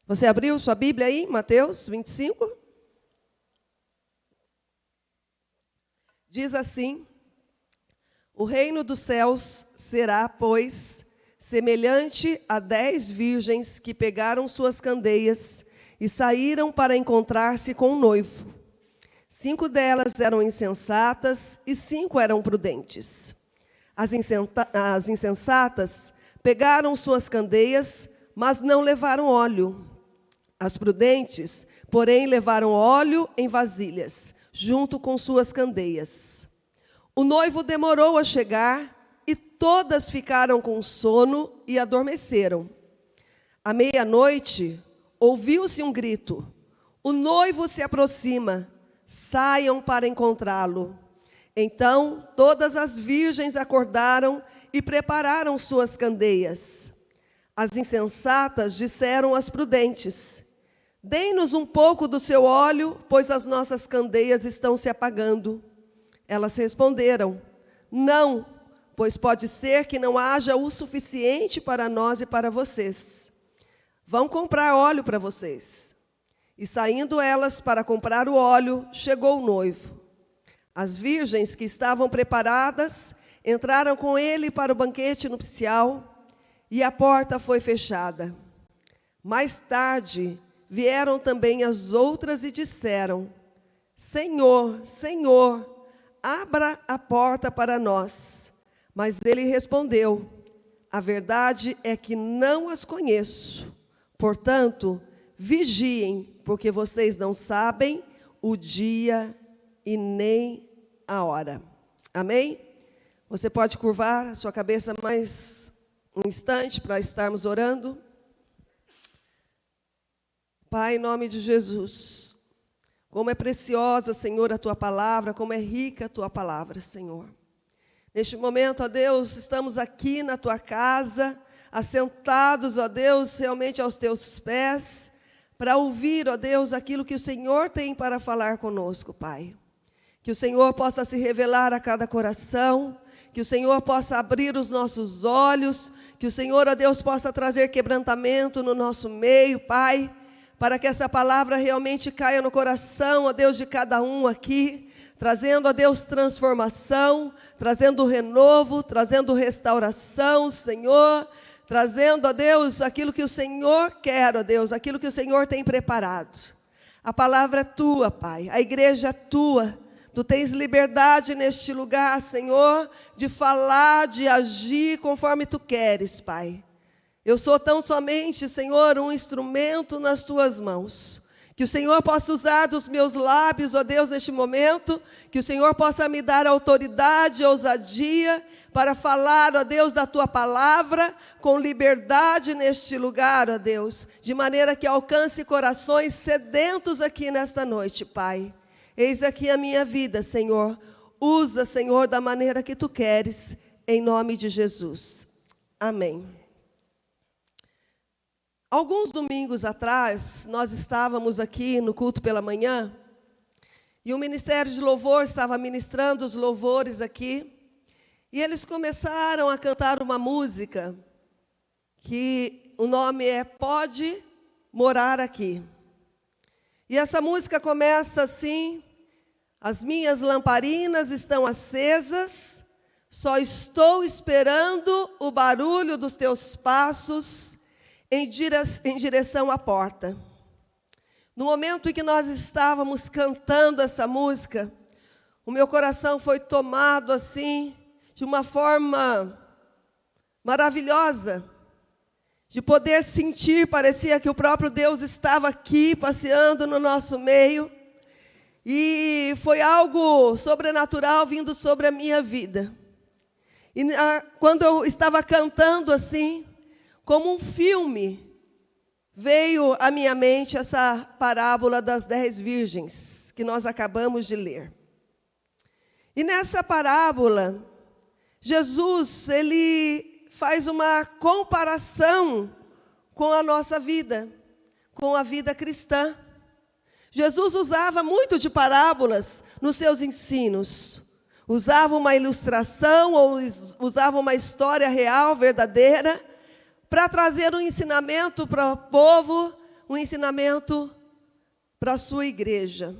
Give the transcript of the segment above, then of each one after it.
Você abriu sua Bíblia aí, Mateus 25? Diz assim: o reino dos céus será, pois, semelhante a 10 virgens que pegaram suas candeias e saíram para encontrar-se com o noivo. 5 delas eram insensatas e 5 eram prudentes. As insensatas pegaram suas candeias, mas não levaram óleo. As prudentes, porém, levaram óleo em vasilhas, junto com suas candeias. O noivo demorou a chegar e todas ficaram com sono e adormeceram. À meia-noite, ouviu-se um grito: o noivo se aproxima, saiam para encontrá-lo. Então, todas as virgens acordaram e prepararam suas candeias. As insensatas disseram às prudentes: dê-nos um pouco do seu óleo, pois as nossas candeias estão se apagando. Elas responderam: não, pois pode ser que não haja o suficiente para nós e para vocês. Vão comprar óleo para vocês. E saindo elas para comprar o óleo, chegou o noivo. As virgens que estavam preparadas entraram com ele para o banquete nupcial e a porta foi fechada. Mais tarde, vieram também as outras e disseram: Senhor, Senhor, abra a porta para nós. Mas ele respondeu: a verdade é que não as conheço. Portanto, vigiem, porque vocês não sabem o dia e nem a hora. Amém? Você pode curvar a sua cabeça mais um instante para estarmos orando? Pai, em nome de Jesus, como é preciosa, Senhor, a Tua palavra, como é rica a Tua palavra, Senhor. Neste momento, ó Deus, estamos aqui na Tua casa, assentados, ó Deus, realmente aos Teus pés, para ouvir, ó Deus, aquilo que o Senhor tem para falar conosco, Pai. Que o Senhor possa se revelar a cada coração, que o Senhor possa abrir os nossos olhos, que o Senhor, ó Deus, possa trazer quebrantamento no nosso meio, Pai, para que essa palavra realmente caia no coração, ó Deus, de cada um aqui, trazendo, ó Deus, transformação, trazendo renovo, trazendo restauração, Senhor, trazendo, ó Deus, aquilo que o Senhor quer, ó Deus, aquilo que o Senhor tem preparado. A palavra é Tua, Pai, a igreja é Tua. Tu tens liberdade neste lugar, Senhor, de falar, de agir conforme Tu queres, Pai. Eu sou tão somente, Senhor, um instrumento nas Tuas mãos. Que o Senhor possa usar dos meus lábios, ó Deus, neste momento. Que o Senhor possa me dar autoridade e ousadia para falar, ó Deus, da Tua palavra com liberdade neste lugar, ó Deus. De maneira que alcance corações sedentos aqui nesta noite, Pai. Eis aqui a minha vida, Senhor. Usa, Senhor, da maneira que Tu queres, em nome de Jesus. Amém. Alguns domingos atrás, nós estávamos aqui no culto pela manhã, e o Ministério de Louvor estava ministrando os louvores aqui, e eles começaram a cantar uma música, que o nome é Pode Morar Aqui. E essa música começa assim: as minhas lamparinas estão acesas, só estou esperando o barulho dos teus passos, em direção à porta. No momento em que nós estávamos cantando essa música, o meu coração foi tomado assim, de uma forma maravilhosa, de poder sentir, parecia que o próprio Deus estava aqui, passeando no nosso meio, e foi algo sobrenatural vindo sobre a minha vida. E quando eu estava cantando assim, como um filme, veio à minha mente essa parábola das 10 virgens, que nós acabamos de ler. E nessa parábola, Jesus, ele faz uma comparação com a nossa vida, com a vida cristã. Jesus usava muito de parábolas nos seus ensinos. Usava uma ilustração ou usava uma história real, verdadeira, para trazer um ensinamento para o povo, um ensinamento para a sua igreja.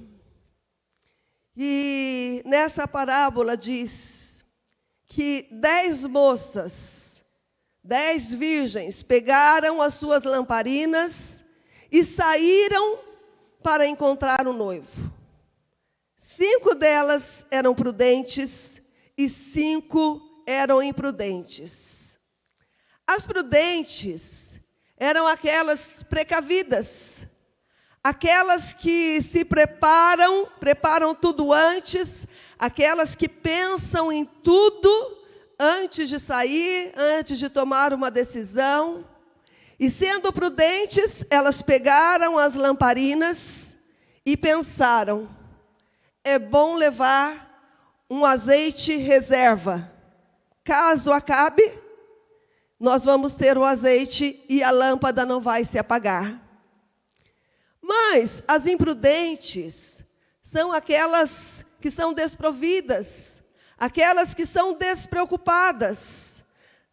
E nessa parábola diz que 10 moças, 10 virgens, pegaram as suas lamparinas e saíram para encontrar o noivo. 5 delas eram prudentes e 5 eram imprudentes. As prudentes eram aquelas precavidas, aquelas que se preparam tudo antes, aquelas que pensam em tudo antes de sair, antes de tomar uma decisão. E sendo prudentes, elas pegaram as lamparinas e pensaram: é bom levar um azeite reserva. Caso acabe, nós vamos ter o azeite e a lâmpada não vai se apagar. Mas as imprudentes são aquelas que são desprovidas, aquelas que são despreocupadas.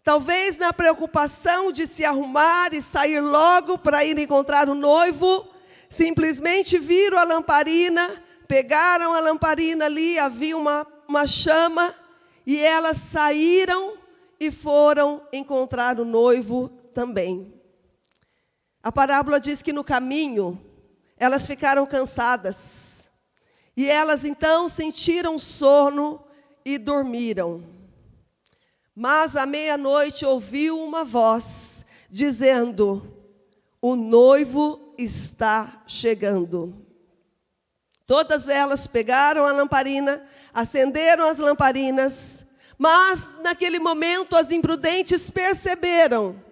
Talvez na preocupação de se arrumar e sair logo para ir encontrar o noivo, simplesmente viram a lamparina, pegaram a lamparina ali, havia uma chama, e elas saíram e foram encontrar o noivo também. A parábola diz que no caminho elas ficaram cansadas. E elas então sentiram sono e dormiram. Mas à meia-noite ouviu uma voz dizendo: o noivo está chegando. Todas elas pegaram a lamparina, acenderam as lamparinas, mas naquele momento as imprudentes perceberam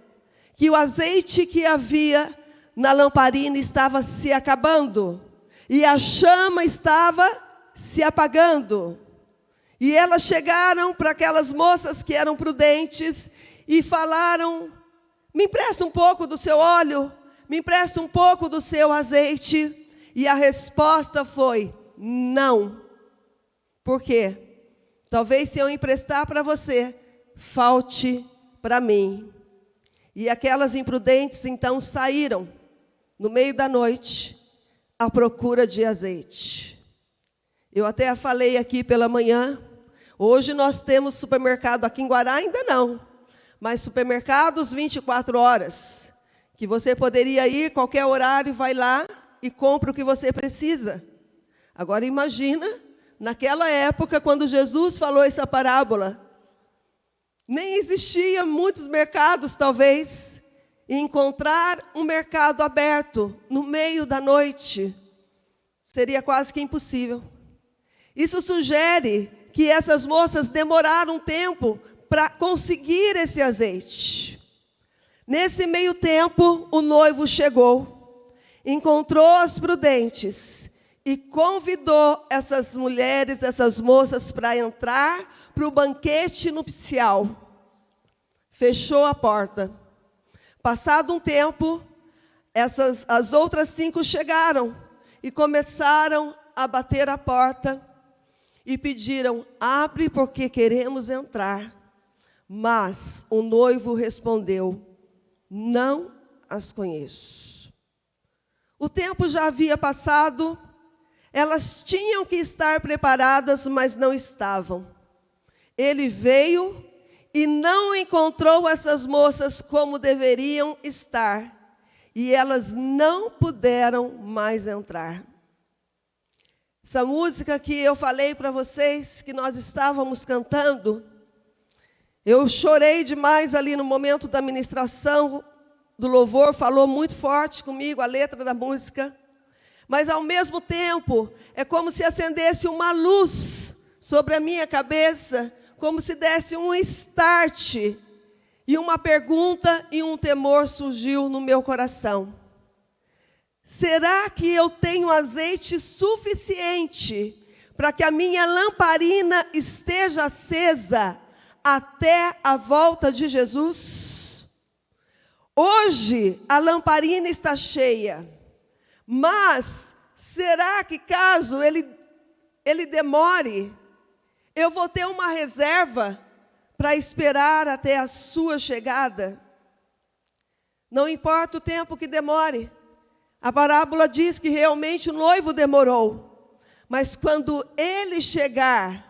que o azeite que havia na lamparina estava se acabando, e a chama estava se apagando. E elas chegaram para aquelas moças que eram prudentes e falaram: me empresta um pouco do seu óleo, me empresta um pouco do seu azeite. E a resposta foi: não. Por quê? Talvez se eu emprestar para você, falte para mim. E aquelas imprudentes então saíram no meio da noite à procura de azeite. Eu até falei aqui pela manhã, hoje nós temos supermercado aqui em Guará, ainda não, mas supermercados 24 horas, que você poderia ir qualquer horário, vai lá e compra o que você precisa. Agora imagina, naquela época, quando Jesus falou essa parábola, nem existia muitos mercados, talvez, e encontrar um mercado aberto no meio da noite seria quase que impossível. Isso sugere que essas moças demoraram um tempo para conseguir esse azeite. Nesse meio tempo, o noivo chegou, encontrou as prudentes e convidou essas mulheres, essas moças, para entrar para o banquete nupcial. Fechou a porta. Passado um tempo, as outras 5 chegaram e começaram a bater a porta e pediram: abre porque queremos entrar. Mas o noivo respondeu: não as conheço. O tempo já havia passado, elas tinham que estar preparadas, mas não estavam. Ele veio e não encontrou essas moças como deveriam estar, e elas não puderam mais entrar. Essa música que eu falei para vocês, que nós estávamos cantando, eu chorei demais ali no momento da ministração do louvor, falou muito forte comigo a letra da música, mas ao mesmo tempo é como se acendesse uma luz sobre a minha cabeça, como se desse um start, e uma pergunta e um temor surgiu no meu coração. Será que eu tenho azeite suficiente para que a minha lamparina esteja acesa até a volta de Jesus? Hoje a lamparina está cheia, mas será que caso ele demore, eu vou ter uma reserva para esperar até a sua chegada? Não importa o tempo que demore, A parábola diz que realmente o noivo demorou, mas quando ele chegar,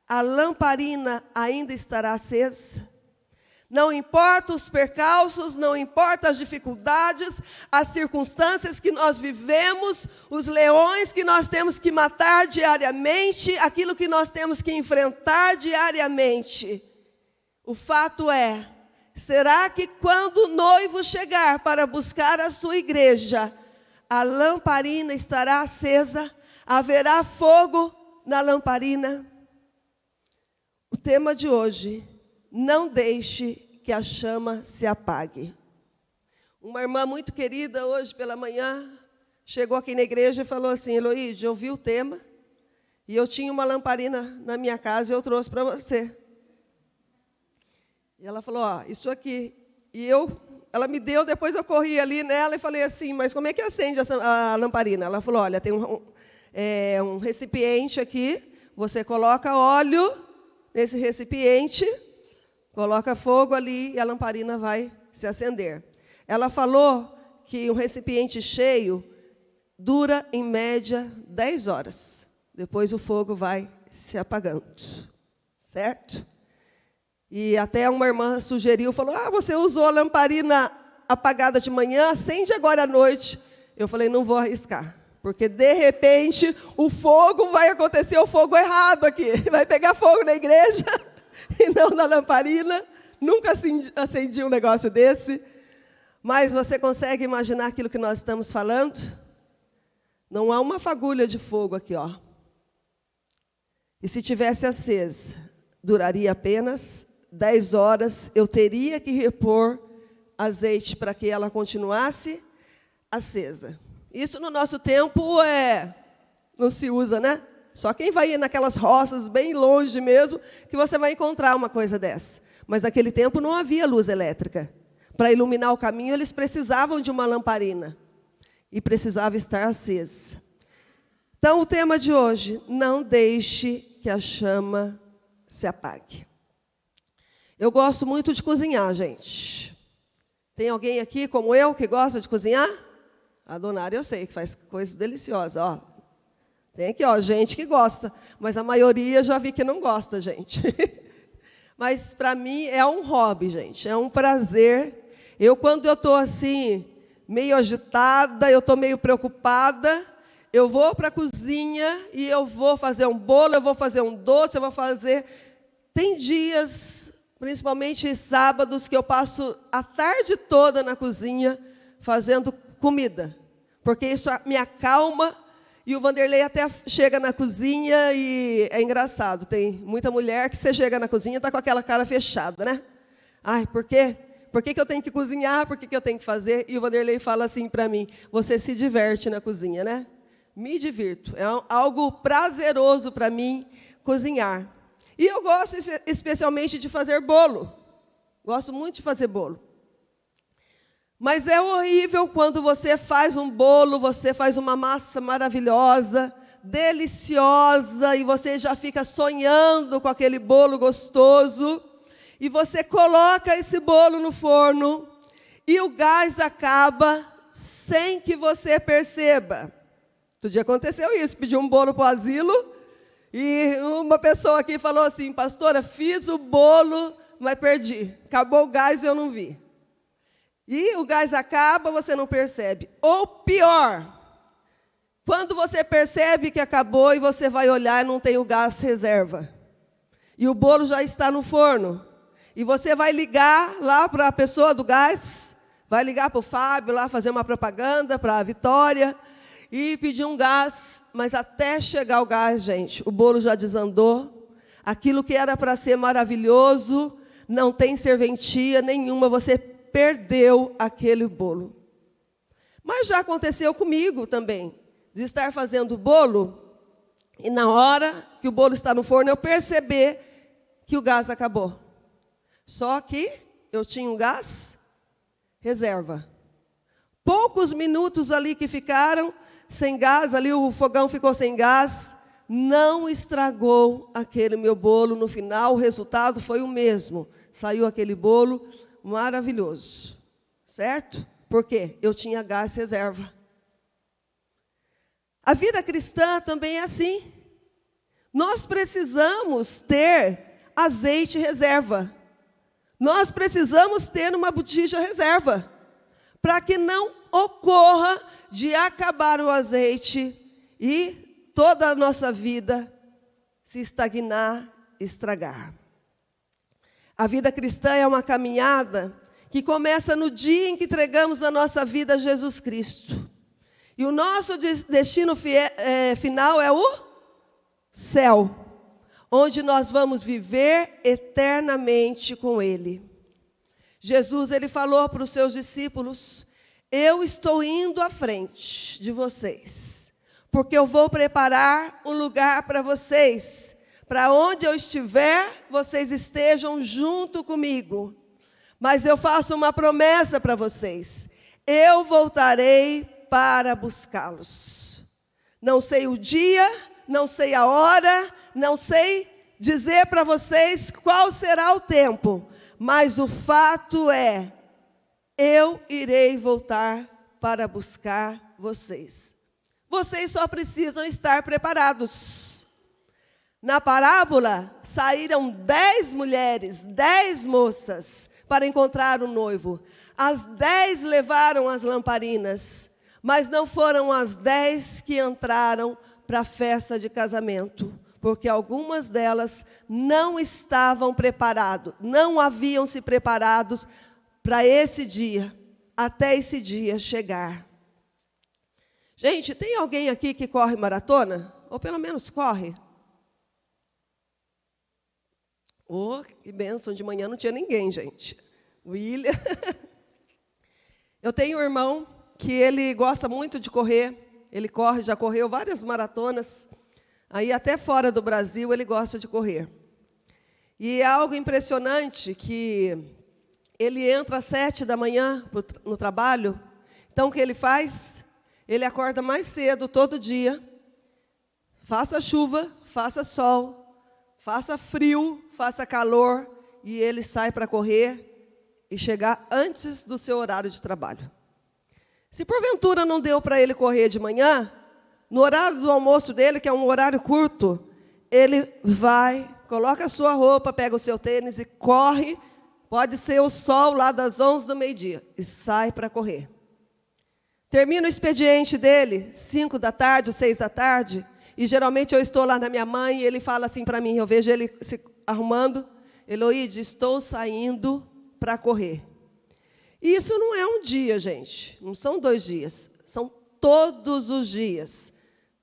a lamparina ainda estará acesa. Não importa os percalços, não importa as dificuldades, as circunstâncias que nós vivemos, os leões que nós temos que matar diariamente, aquilo que nós temos que enfrentar diariamente. O fato é, será que quando o noivo chegar para buscar a sua igreja, a lamparina estará acesa? Haverá fogo na lamparina? O tema de hoje: não deixe que a chama se apague. Uma irmã muito querida, hoje pela manhã, chegou aqui na igreja e falou assim: Heloíde, eu vi o tema, e eu tinha uma lamparina na minha casa e eu trouxe para você. E ela falou, ó, isso aqui. E ela me deu, depois eu corri ali nela e falei assim, mas como é que acende a lamparina? Ela falou, olha, tem um recipiente aqui, você coloca óleo nesse recipiente, coloca fogo ali e a lamparina vai se acender. Ela falou que um recipiente cheio dura, em média, 10 horas. Depois o fogo vai se apagando. Certo? E até uma irmã sugeriu, falou, você usou a lamparina apagada de manhã, acende agora à noite. Eu falei, não vou arriscar. Porque, de repente, o fogo vai acontecer, o fogo errado aqui. Vai pegar fogo na igreja e não na lamparina. Nunca acendi um negócio desse. Mas você consegue imaginar aquilo que nós estamos falando? Não há uma fagulha de fogo aqui, ó. E se tivesse acesa, duraria apenas 10 horas. Eu teria que repor azeite para que ela continuasse acesa. Isso no nosso tempo não se usa, né? Só quem vai ir naquelas roças bem longe mesmo, que você vai encontrar uma coisa dessa. Mas naquele tempo não havia luz elétrica. Para iluminar o caminho, eles precisavam de uma lamparina. E precisava estar acesa. Então, o tema de hoje, não deixe que a chama se apague. Eu gosto muito de cozinhar, gente. Tem alguém aqui, como eu, que gosta de cozinhar? A Donara, eu sei, que faz coisas deliciosas, ó. Tem aqui, ó, gente que gosta, mas a maioria já vi que não gosta, gente. Mas, para mim, é um hobby, gente, é um prazer. Quando eu estou assim, meio agitada, eu estou meio preocupada, eu vou para a cozinha e eu vou fazer um bolo, eu vou fazer um doce, eu vou fazer... Tem dias, principalmente sábados, que eu passo a tarde toda na cozinha fazendo comida, porque isso me acalma. E o Vanderlei até chega na cozinha e é engraçado, tem muita mulher que você chega na cozinha e está com aquela cara fechada, né? Ai, por quê? Por que eu tenho que cozinhar? Por que eu tenho que fazer? E o Vanderlei fala assim para mim, você se diverte na cozinha, né? Me divirto, é algo prazeroso para mim cozinhar. E eu gosto especialmente de fazer bolo, gosto muito de fazer bolo. Mas é horrível quando você faz um bolo, você faz uma massa maravilhosa, deliciosa, e você já fica sonhando com aquele bolo gostoso, e você coloca esse bolo no forno, e o gás acaba sem que você perceba. Outro dia aconteceu isso, pedi um bolo para o asilo, e uma pessoa aqui falou assim, pastora, fiz o bolo, mas perdi. Acabou o gás e eu não vi. E o gás acaba, você não percebe. Ou pior, quando você percebe que acabou e você vai olhar e não tem o gás reserva. E o bolo já está no forno. E você vai ligar lá para a pessoa do gás, vai ligar para o Fábio, lá fazer uma propaganda para a Vitória, e pedir um gás, mas até chegar o gás, gente, o bolo já desandou. Aquilo que era para ser maravilhoso, não tem serventia nenhuma, você perdeu aquele bolo. Mas já aconteceu comigo também, de estar fazendo bolo, e na hora que o bolo está no forno, eu perceber que o gás acabou. Só que eu tinha um gás reserva. Poucos minutos ali que ficaram sem gás, ali o fogão ficou sem gás, não estragou aquele meu bolo. No final, o resultado foi o mesmo. Saiu aquele bolo maravilhoso, certo? Por quê? Eu tinha gás reserva. A vida cristã também é assim. Nós precisamos ter azeite reserva. Nós precisamos ter uma botija reserva, para que não ocorra de acabar o azeite e toda a nossa vida se estagnar, estragar. A vida cristã é uma caminhada que começa no dia em que entregamos a nossa vida a Jesus Cristo. E o nosso destino final é o céu, onde nós vamos viver eternamente com Ele. Jesus, Ele falou para os seus discípulos: eu estou indo à frente de vocês, porque eu vou preparar um lugar para vocês, para onde eu estiver, vocês estejam junto comigo. Mas eu faço uma promessa para vocês: eu voltarei para buscá-los. Não sei o dia, não sei a hora, não sei dizer para vocês qual será o tempo, mas o fato é, eu irei voltar para buscar vocês. Vocês só precisam estar preparados. Na parábola, saíram 10 mulheres, 10 moças, para encontrar o noivo. As 10 levaram as lamparinas, mas não foram as 10 que entraram para a festa de casamento, porque algumas delas não estavam preparadas, não haviam se preparados para esse dia, até esse dia chegar. Gente, tem alguém aqui que corre maratona? Ou pelo menos corre? Oh, que bênção, de manhã não tinha ninguém, gente. William. Eu tenho um irmão que ele gosta muito de correr, ele corre, já correu várias maratonas, aí até fora do Brasil ele gosta de correr. E é algo impressionante que ele entra às 7 da manhã no trabalho, então o que ele faz? Ele acorda mais cedo todo dia, faça chuva, faça sol, faça frio, faça calor, e ele sai para correr e chegar antes do seu horário de trabalho. Se porventura não deu para ele correr de manhã, no horário do almoço dele, que é um horário curto, ele vai, coloca a sua roupa, pega o seu tênis e corre, pode ser o sol lá das 11 do meio-dia, e sai para correr. Termina o expediente dele, 5 da tarde, 6 da tarde, e geralmente eu estou lá na minha mãe, e ele fala assim para mim, eu vejo ele se arrumando: Eloíde, estou saindo para correr. E isso não é um dia, gente, não são 2 dias, são todos os dias.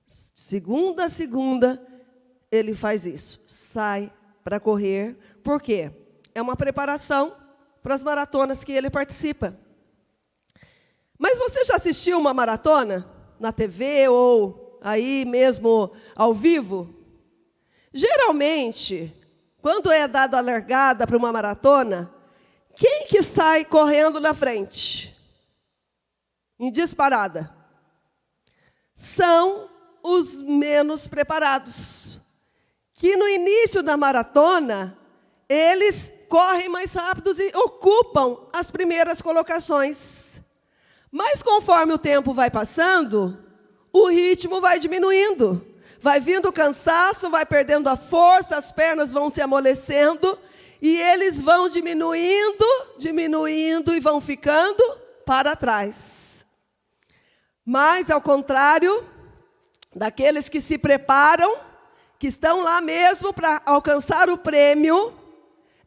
Segunda a segunda, ele faz isso, sai para correr. Por quê? É uma preparação para as maratonas que ele participa. Mas você já assistiu uma maratona na TV ou aí mesmo ao vivo? Geralmente, quando é dada a largada para uma maratona, quem que sai correndo na frente? Em disparada. São os menos preparados, que no início da maratona, eles correm mais rápidos e ocupam as primeiras colocações. Mas conforme o tempo vai passando, o ritmo vai diminuindo. Vai vindo o cansaço, vai perdendo a força, as pernas vão se amolecendo, e eles vão diminuindo e vão ficando para trás. Mas, ao contrário daqueles que se preparam, que estão lá mesmo para alcançar o prêmio,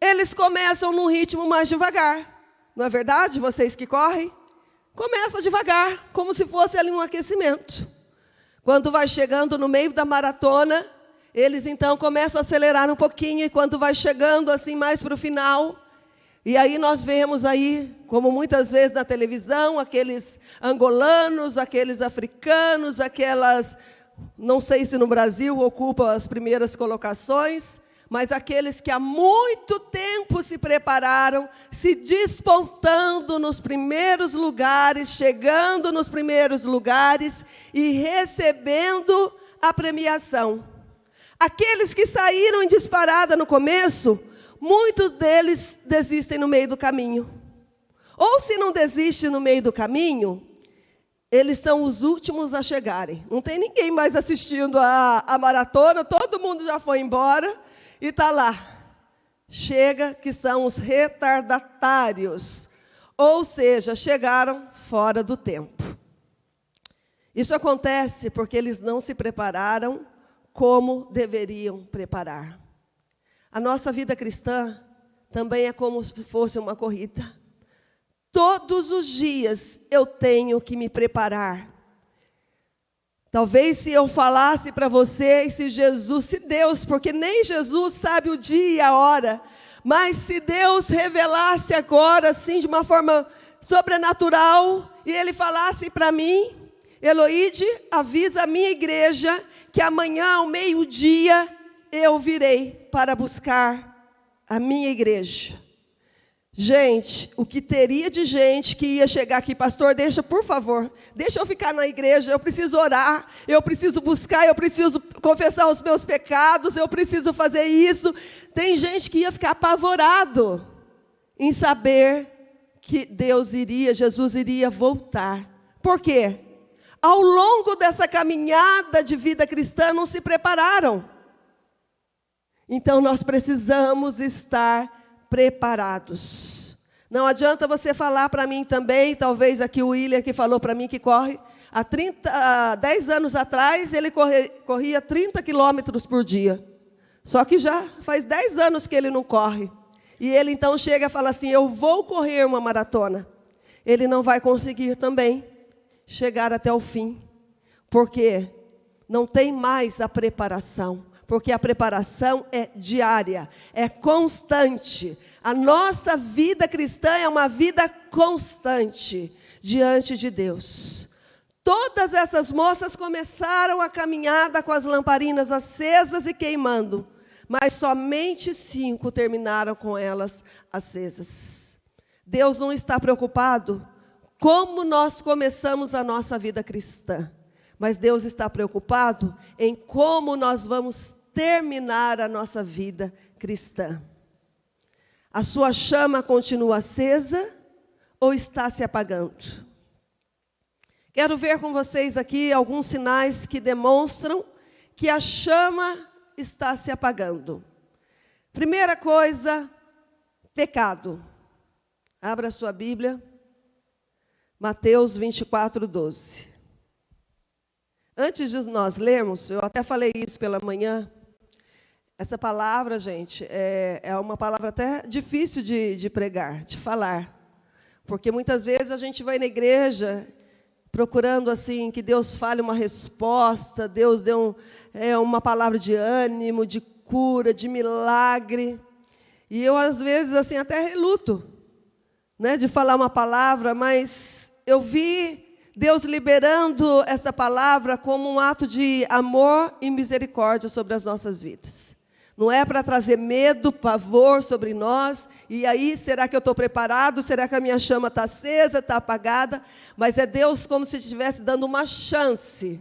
eles começam num ritmo mais devagar. Não é verdade, vocês que correm? Começa devagar, como se fosse ali um aquecimento. Quando vai chegando no meio da maratona, eles então começam a acelerar um pouquinho, e quando vai chegando assim mais para o final, e aí nós vemos aí, como muitas vezes na televisão, aqueles angolanos, aqueles africanos, aquelas, não sei se no Brasil ocupam as primeiras colocações, mas aqueles que há muito tempo se prepararam, se despontando nos primeiros lugares, chegando nos primeiros lugares e recebendo a premiação. Aqueles que saíram em disparada no começo, muitos deles desistem no meio do caminho. Ou se não desiste no meio do caminho, eles são os últimos a chegarem. Não tem ninguém mais assistindo a maratona, todo mundo já foi embora e está lá. Chega que são os retardatários, ou seja, chegaram fora do tempo. Isso acontece porque eles não se prepararam como deveriam preparar. A nossa vida cristã também é como se fosse uma corrida. Todos os dias eu tenho que me preparar. Talvez se eu falasse para vocês, se Deus, porque nem Jesus sabe o dia e a hora, mas se Deus revelasse agora, assim, de uma forma sobrenatural, e Ele falasse para mim, Eloíde, avisa a minha igreja que amanhã ao meio-dia eu virei para buscar a minha igreja. Gente, o que teria de gente que ia chegar aqui, pastor, por favor, deixa eu ficar na igreja, eu preciso orar, eu preciso buscar, eu preciso confessar os meus pecados, eu preciso fazer isso. Tem gente que ia ficar apavorado em saber que Jesus iria voltar. Por quê? Ao longo dessa caminhada de vida cristã, não se prepararam. Então, nós precisamos estar preparados. Não adianta você falar para mim também, talvez aqui o William que falou para mim que corre, há 10 anos atrás ele corria 30 quilômetros por dia. Só que já faz 10 anos que ele não corre. E ele então chega e fala assim, eu vou correr uma maratona. Ele não vai conseguir também chegar até o fim. Porque não tem mais a preparação. Porque a preparação é diária, é constante. A nossa vida cristã é uma vida constante diante de Deus. Todas essas moças começaram a caminhada com as lamparinas acesas e queimando, mas somente 5 terminaram com elas acesas. Deus não está preocupado como nós começamos a nossa vida cristã, mas Deus está preocupado em como nós vamos terminar a nossa vida cristã. A sua chama continua acesa ou está se apagando? Quero ver com vocês aqui alguns sinais que demonstram que a chama está se apagando. Primeira coisa, pecado. Abra a sua Bíblia, Mateus 24:12. Antes de nós lermos, eu até falei isso pela manhã, essa palavra, gente, é uma palavra até difícil de pregar, de falar. Porque muitas vezes a gente vai na igreja procurando assim que Deus fale uma resposta, Deus dê uma palavra de ânimo, de cura, de milagre. E eu, às vezes, assim, até reluto, né, de falar uma palavra, mas eu vi Deus liberando essa palavra como um ato de amor e misericórdia sobre as nossas vidas. Não é para trazer medo, pavor sobre nós, e aí, será que eu estou preparado? Será que a minha chama está acesa, está apagada? Mas é Deus como se estivesse dando uma chance.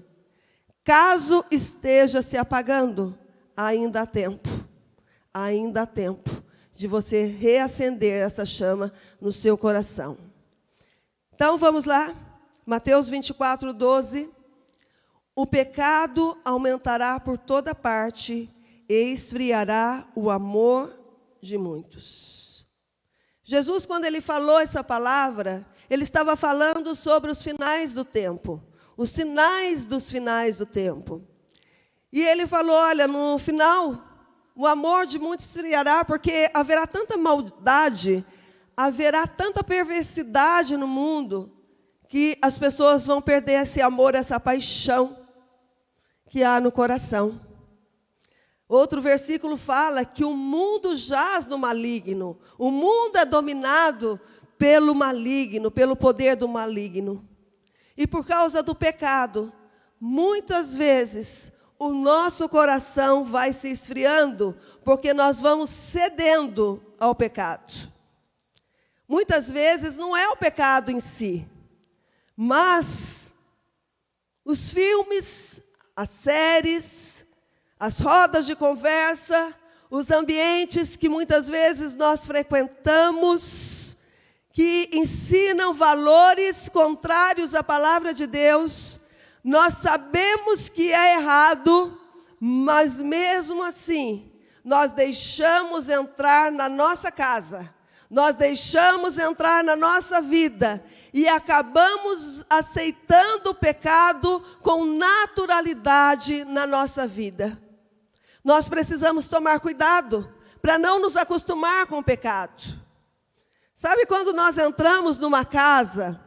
Caso esteja se apagando, ainda há tempo de você reacender essa chama no seu coração. Então, vamos lá, Mateus 24:12. O pecado aumentará por toda parte, e esfriará o amor de muitos. Jesus, quando ele falou essa palavra, ele estava falando sobre os finais do tempo, os sinais dos finais do tempo. E ele falou, olha, no final, o amor de muitos esfriará, porque haverá tanta maldade, haverá tanta perversidade no mundo, que as pessoas vão perder esse amor, essa paixão que há no coração. Outro versículo fala que o mundo jaz no maligno. O mundo é dominado pelo maligno, pelo poder do maligno. E por causa do pecado, muitas vezes o nosso coração vai se esfriando, porque nós vamos cedendo ao pecado. Muitas vezes não é o pecado em si, mas os filmes, as séries, as rodas de conversa, os ambientes que muitas vezes nós frequentamos, que ensinam valores contrários à palavra de Deus, nós sabemos que é errado, mas mesmo assim, nós deixamos entrar na nossa casa, nós deixamos entrar na nossa vida e acabamos aceitando o pecado com naturalidade na nossa vida. Nós precisamos tomar cuidado para não nos acostumar com o pecado. Sabe quando nós entramos numa casa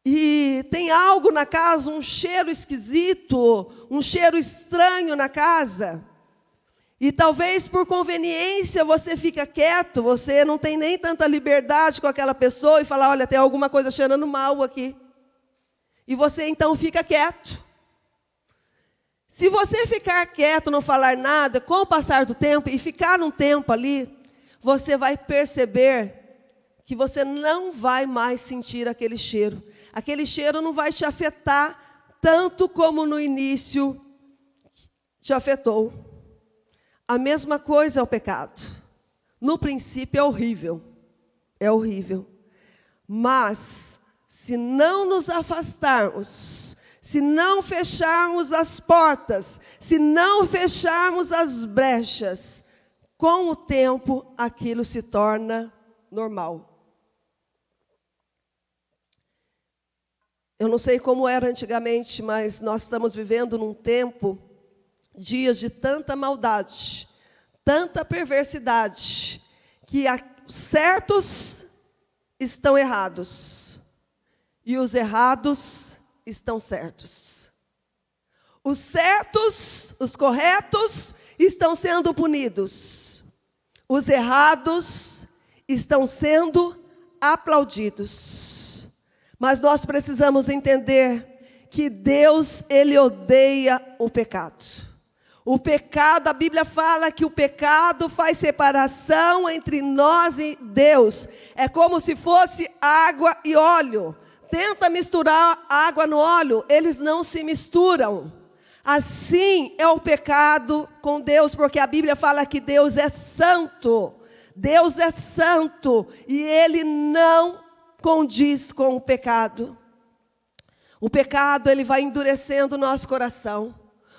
e tem algo na casa, um cheiro esquisito, um cheiro estranho na casa, e talvez por conveniência você fica quieto, você não tem nem tanta liberdade com aquela pessoa e fala, olha, tem alguma coisa cheirando mal aqui. E você então fica quieto. Se você ficar quieto, não falar nada, com o passar do tempo e ficar um tempo ali, você vai perceber que você não vai mais sentir aquele cheiro. Aquele cheiro não vai te afetar tanto como no início te afetou. A mesma coisa é o pecado. No princípio é horrível. É horrível. Mas, se não nos afastarmos, se não fecharmos as portas, se não fecharmos as brechas, com o tempo aquilo se torna normal. Eu não sei como era antigamente, mas nós estamos vivendo num tempo, dias de tanta maldade, tanta perversidade, que os certos estão errados e os errados estão certos. Os certos, os corretos, estão sendo punidos. Os errados estão sendo aplaudidos. Mas nós precisamos entender que Deus, Ele odeia o pecado. O pecado, a Bíblia fala que o pecado faz separação entre nós e Deus. É como se fosse água e óleo. Tenta misturar água no óleo, eles não se misturam. Assim é o pecado com Deus, porque a Bíblia fala que Deus é santo. Deus é santo e Ele não condiz com o pecado. O pecado, ele vai endurecendo o nosso coração.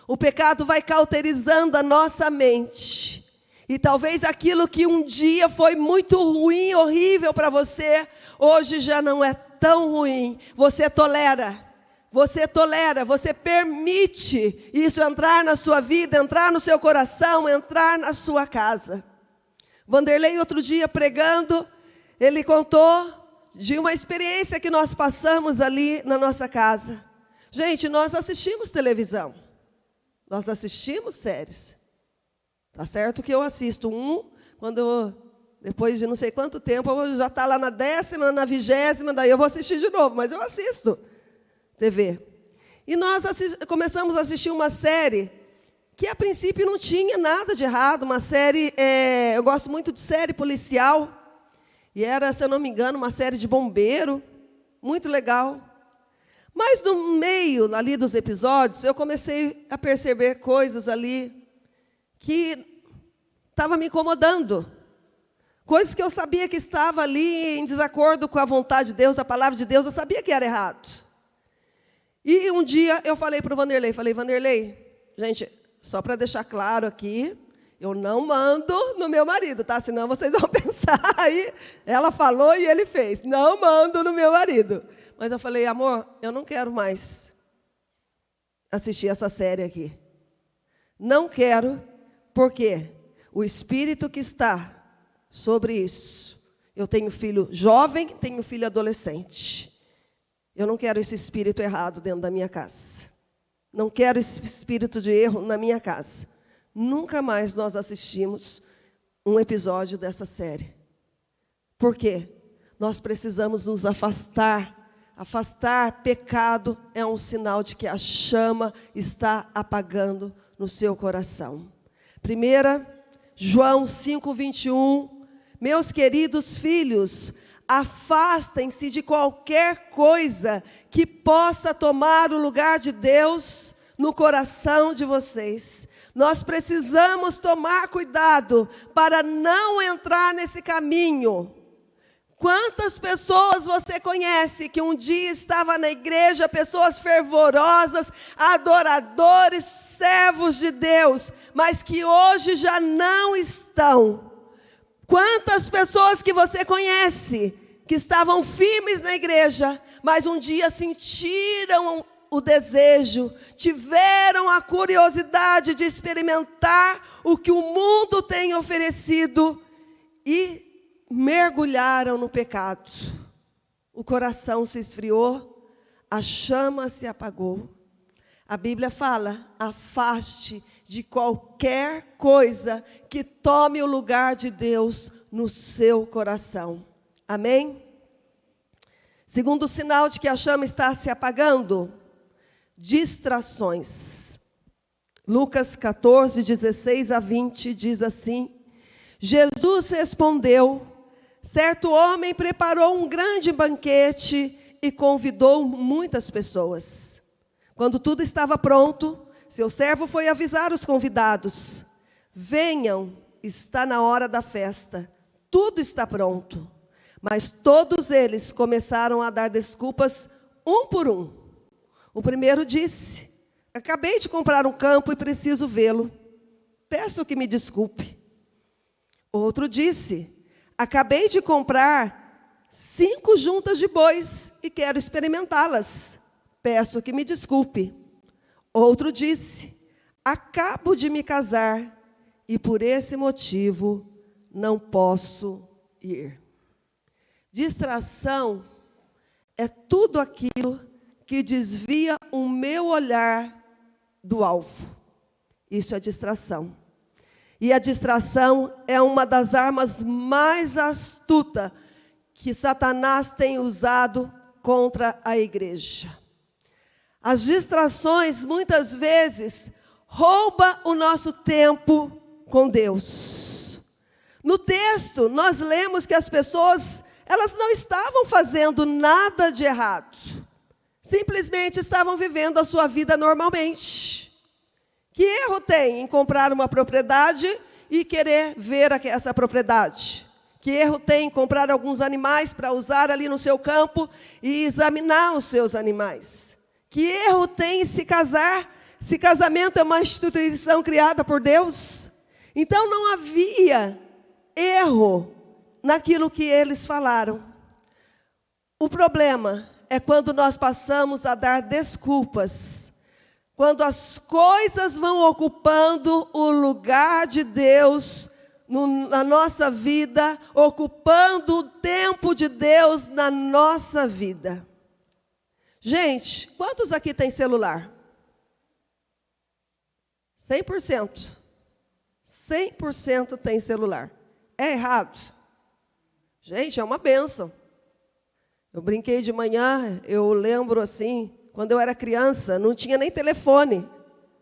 O pecado vai cauterizando a nossa mente. E talvez aquilo que um dia foi muito ruim, horrível para você, hoje já não é tão ruim. Você tolera, você permite isso entrar na sua vida, entrar no seu coração, entrar na sua casa. Vanderlei, outro dia pregando, ele contou de uma experiência que nós passamos ali na nossa casa. Gente, nós assistimos televisão. Nós assistimos séries. Tá certo que eu assisto depois de não sei quanto tempo, eu já está lá na 10ª, na 20ª, daí eu vou assistir de novo, mas eu assisto TV. E nós começamos a assistir uma série que a princípio não tinha nada de errado, uma série, eu gosto muito de série policial, e era, se eu não me engano, uma série de bombeiro, muito legal. Mas no meio ali dos episódios, eu comecei a perceber coisas ali que estavam me incomodando. Coisas que eu sabia que estava ali em desacordo com a vontade de Deus, a palavra de Deus, eu sabia que era errado. E um dia eu falei para o Vanderlei, Vanderlei, gente, só para deixar claro aqui, eu não mando no meu marido, tá? Senão vocês vão pensar aí, ela falou e ele fez. Não mando no meu marido. Mas eu falei, amor, eu não quero mais assistir essa série aqui. Não quero, porque o espírito que está sobre isso. Eu tenho filho jovem, tenho filho adolescente. Eu não quero esse espírito errado dentro da minha casa. Não quero esse espírito de erro na minha casa. Nunca mais nós assistimos um episódio dessa série. Por quê? Nós precisamos nos afastar. Afastar pecado é um sinal de que a chama está apagando no seu coração. 1 João 5:21. Meus queridos filhos, afastem-se de qualquer coisa que possa tomar o lugar de Deus no coração de vocês. Nós precisamos tomar cuidado para não entrar nesse caminho. Quantas pessoas você conhece que um dia estava na igreja, pessoas fervorosas, adoradores, servos de Deus, mas que hoje já não estão? Quantas pessoas que você conhece que estavam firmes na igreja, mas um dia sentiram o desejo, tiveram a curiosidade de experimentar o que o mundo tem oferecido e mergulharam no pecado. O coração se esfriou, a chama se apagou. A Bíblia fala: afaste de qualquer coisa que tome o lugar de Deus no seu coração. Amém? Segundo sinal de que a chama está se apagando, distrações. Lucas 14, 16 a 20 diz assim: Jesus respondeu: certo homem preparou um grande banquete e convidou muitas pessoas. Quando tudo estava pronto, seu servo foi avisar os convidados: venham, está na hora da festa, tudo está pronto. Mas todos eles começaram a dar desculpas um por um. O primeiro disse: acabei de comprar um campo e preciso vê-lo. Peço que me desculpe. Outro disse: acabei de comprar 5 juntas de bois e quero experimentá-las. Peço que me desculpe. Outro disse: acabo de me casar e por esse motivo não posso ir. Distração é tudo aquilo que desvia o meu olhar do alvo. Isso é distração. E a distração é uma das armas mais astutas que Satanás tem usado contra a igreja. As distrações, muitas vezes, roubam o nosso tempo com Deus. No texto, nós lemos que as pessoas, elas não estavam fazendo nada de errado. Simplesmente estavam vivendo a sua vida normalmente. Que erro tem em comprar uma propriedade e querer ver essa propriedade? Que erro tem em comprar alguns animais para usar ali no seu campo e examinar os seus animais? Que erro tem em se casar, se casamento é uma instituição criada por Deus? Então não havia erro naquilo que eles falaram. O problema é quando nós passamos a dar desculpas, quando as coisas vão ocupando o lugar de Deus na nossa vida, ocupando o tempo de Deus na nossa vida. Gente, quantos aqui têm celular? 100%. 100% tem celular. É errado? Gente, é uma bênção. Eu brinquei de manhã, eu lembro assim, quando eu era criança, não tinha nem telefone.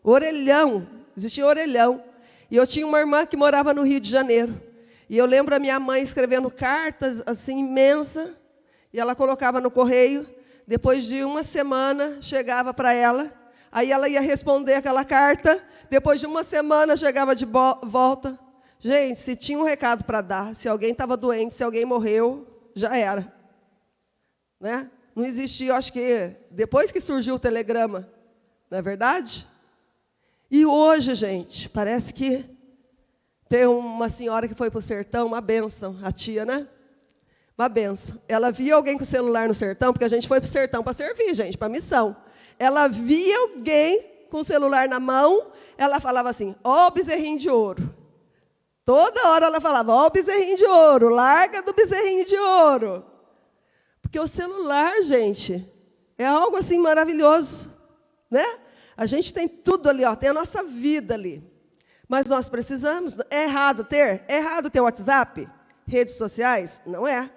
Orelhão, existia orelhão. E eu tinha uma irmã que morava no Rio de Janeiro. E eu lembro a minha mãe escrevendo cartas assim, imensa, e ela colocava no correio. Depois de uma semana, chegava para ela. Aí ela ia responder aquela carta. Depois de uma semana, chegava de volta. Gente, se tinha um recado para dar, se alguém estava doente, se alguém morreu, já era. Né? Não existia, eu acho que depois que surgiu o telegrama, não é verdade? E hoje, gente, parece que tem uma senhora que foi para o sertão, uma bênção, a tia, né? Uma bênção. Ela via alguém com celular no sertão, porque a gente foi para o sertão para servir, gente, para missão. Ela via alguém com o celular na mão, ela falava assim: ó o bezerrinho de ouro. Toda hora ela falava: ó o bezerrinho de ouro, larga do bezerrinho de ouro. Porque o celular, gente, é algo assim maravilhoso, né? A gente tem tudo ali, ó, tem a nossa vida ali. Mas nós precisamos, é errado ter? É errado ter WhatsApp? Redes sociais? Não é.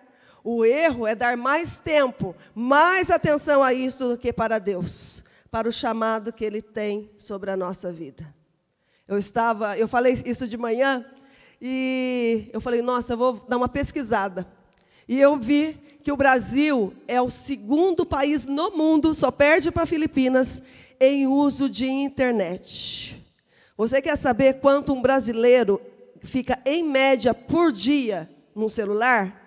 O erro é dar mais tempo, mais atenção a isso do que para Deus, para o chamado que Ele tem sobre a nossa vida. Eu falei isso de manhã, e eu falei: nossa, eu vou dar uma pesquisada. E eu vi que o Brasil é o segundo país no mundo, só perde para Filipinas, em uso de internet. Você quer saber quanto um brasileiro fica, em média, por dia, no celular?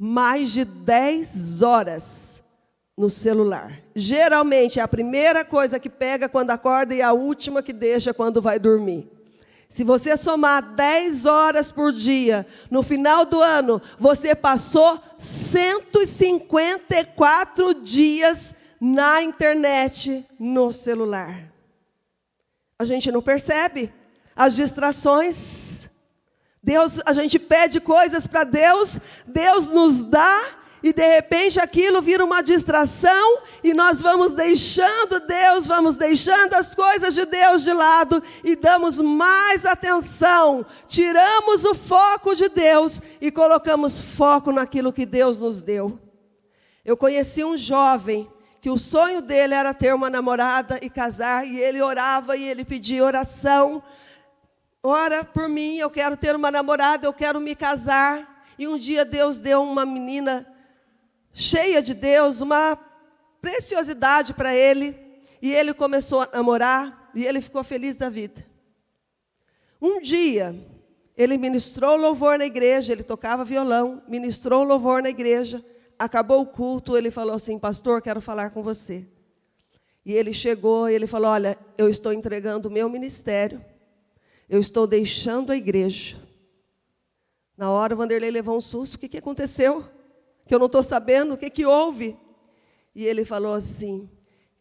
mais de 10 horas no celular. Geralmente é a primeira coisa que pega quando acorda e a última que deixa quando vai dormir. Se você somar 10 horas por dia, no final do ano, você passou 154 dias na internet, no celular. A gente não percebe as distrações. A gente pede coisas para Deus, Deus nos dá, e de repente aquilo vira uma distração, e nós vamos deixando Deus, vamos deixando as coisas de Deus de lado, e damos mais atenção, tiramos o foco de Deus, e colocamos foco naquilo que Deus nos deu. Eu conheci um jovem, que o sonho dele era ter uma namorada e casar, e ele orava, e ele pedia oração, ora por mim, eu quero ter uma namorada, eu quero me casar, e um dia Deus deu uma menina cheia de Deus, uma preciosidade para ele, e ele começou a namorar, e ele ficou feliz da vida. Um dia, ele ministrou louvor na igreja, ele tocava violão, ministrou louvor na igreja, acabou o culto, ele falou assim: pastor, quero falar com você. E ele chegou, e ele falou: olha, eu estou entregando o meu ministério, eu estou deixando a igreja. Na hora o Vanderlei levou um susto: o que aconteceu? Que eu não estou sabendo, o que houve? E ele falou assim: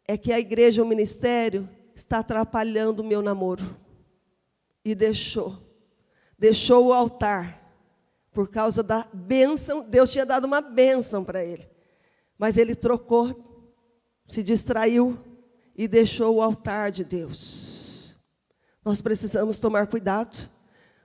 é que a igreja, o ministério, está atrapalhando o meu namoro. E deixou o altar, por causa da bênção. Deus tinha dado uma bênção para ele, mas ele trocou, se distraiu e deixou o altar de Deus. Nós precisamos tomar cuidado.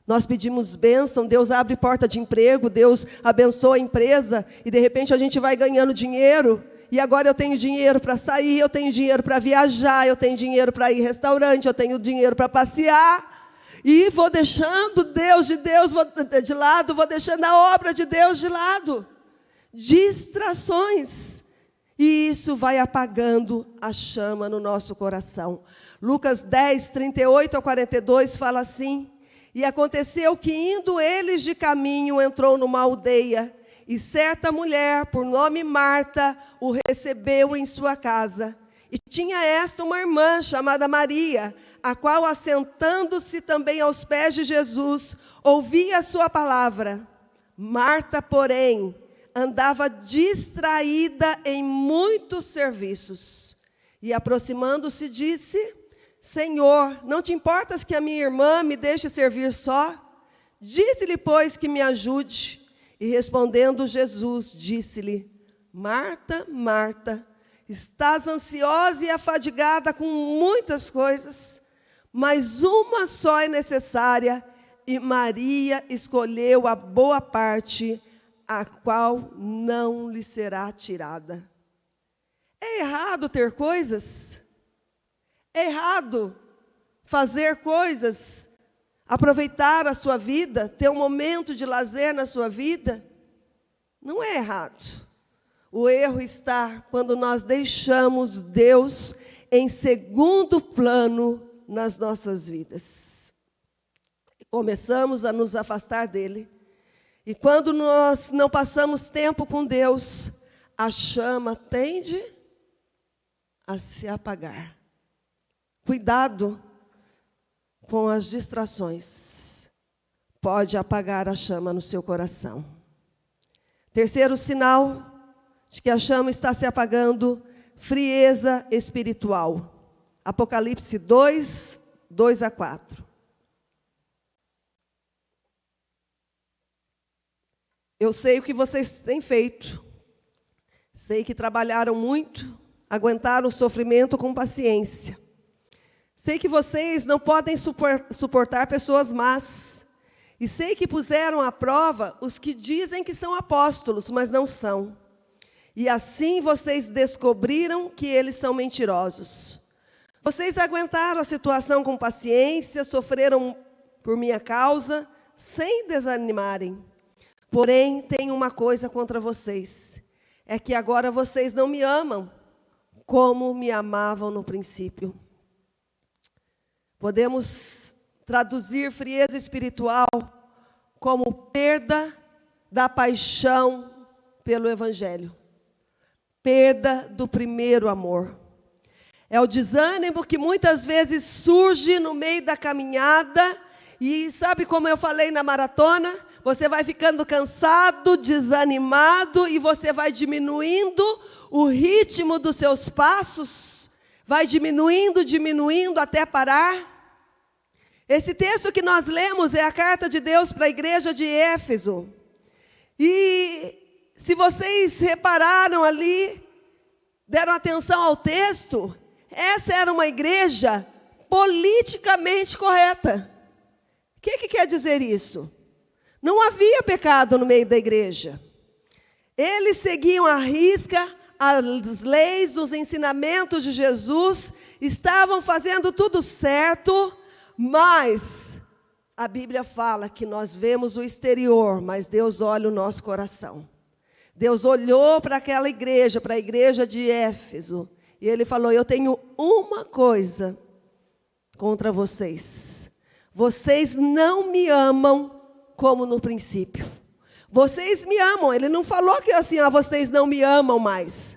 Nós pedimos bênção, Deus abre porta de emprego, Deus abençoa a empresa, e de repente a gente vai ganhando dinheiro, e agora eu tenho dinheiro para sair, eu tenho dinheiro para viajar, eu tenho dinheiro para ir em restaurante, eu tenho dinheiro para passear, e vou deixando Deus de lado, vou deixando a obra de Deus de lado. Distrações. E isso vai apagando a chama no nosso coração. Lucas 10, 38 a 42 fala assim: e aconteceu que, indo eles de caminho, entrou numa aldeia, e certa mulher, por nome Marta, o recebeu em sua casa. E tinha esta uma irmã, chamada Maria, a qual, assentando-se também aos pés de Jesus, ouvia a sua palavra. Marta, porém, andava distraída em muitos serviços. E, aproximando-se, disse: Senhor, não te importas que a minha irmã me deixe servir só? Disse-lhe, pois, que me ajude. E respondendo Jesus, disse-lhe: Marta, Marta, estás ansiosa e afadigada com muitas coisas, mas uma só é necessária, e Maria escolheu a boa parte, a qual não lhe será tirada. É errado ter coisas? É errado fazer coisas, aproveitar a sua vida, ter um momento de lazer na sua vida? Não é errado. O erro está quando nós deixamos Deus em segundo plano nas nossas vidas. Começamos a nos afastar dele. E quando nós não passamos tempo com Deus, a chama tende a se apagar. Cuidado com as distrações. Pode apagar a chama no seu coração. Terceiro sinal de que a chama está se apagando: frieza espiritual. Apocalipse 2, 2 a 4. Eu sei o que vocês têm feito. Sei que trabalharam muito, aguentaram o sofrimento com paciência. Sei que vocês não podem suportar pessoas más. E sei que puseram à prova os que dizem que são apóstolos, mas não são. E assim vocês descobriram que eles são mentirosos. Vocês aguentaram a situação com paciência, sofreram por minha causa, sem desanimarem. Porém, tenho uma coisa contra vocês: é que agora vocês não me amam como me amavam no princípio. Podemos traduzir frieza espiritual como perda da paixão pelo Evangelho. Perda do primeiro amor. É o desânimo que muitas vezes surge no meio da caminhada. E sabe como eu falei na maratona? Você vai ficando cansado, desanimado e você vai diminuindo o ritmo dos seus passos. Vai diminuindo até parar. Esse texto que nós lemos é a carta de Deus para a igreja de Éfeso. E se vocês repararam ali, deram atenção ao texto, essa era uma igreja politicamente correta. O que quer dizer isso? Não havia pecado no meio da igreja. Eles seguiam à risca as leis, os ensinamentos de Jesus, estavam fazendo tudo certo, mas a Bíblia fala que nós vemos o exterior, mas Deus olha o nosso coração. Deus olhou para aquela igreja, para a igreja de Éfeso, e Ele falou: eu tenho uma coisa contra vocês. Vocês não me amam como no princípio. Vocês me amam. Ele não falou que assim, vocês não me amam mais.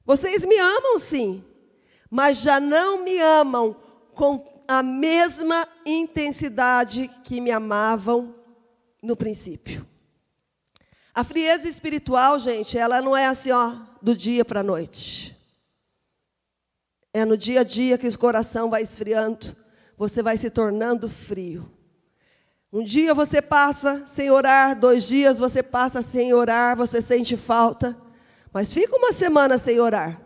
Vocês me amam sim, mas já não me amam com a mesma intensidade que me amavam no princípio. A frieza espiritual, gente, ela não é assim, do dia para a noite. É no dia a dia que o coração vai esfriando, você vai se tornando frio. Um dia você passa sem orar, 2 dias você passa sem orar, você sente falta, mas fica uma semana sem orar.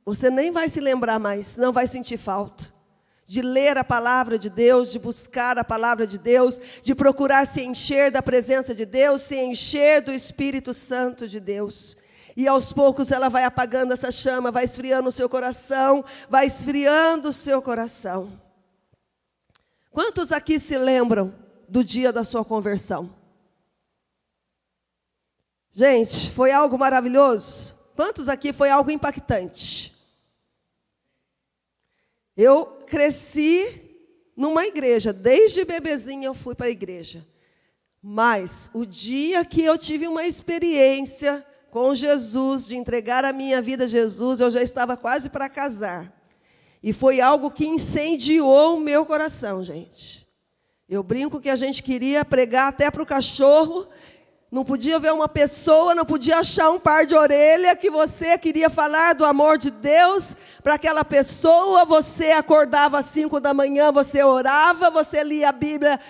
Você nem vai se lembrar mais, não vai sentir falta de ler a palavra de Deus, de buscar a palavra de Deus, de procurar se encher da presença de Deus, se encher do Espírito Santo de Deus. E aos poucos ela vai apagando essa chama, vai esfriando o seu coração, vai esfriando o seu coração. Quantos aqui se lembram do dia da sua conversão? Gente, foi algo maravilhoso? Quantos aqui foi algo impactante? Eu cresci numa igreja, desde bebezinha eu fui para a igreja. Mas o dia que eu tive uma experiência com Jesus, de entregar a minha vida a Jesus, eu já estava quase para casar. E foi algo que incendiou o meu coração, gente. Eu brinco que a gente queria pregar até para o cachorro, não podia ver uma pessoa, não podia achar um par de orelha, que você queria falar do amor de Deus para aquela pessoa. Você acordava às 5 da manhã, você orava, você lia a Bíblia.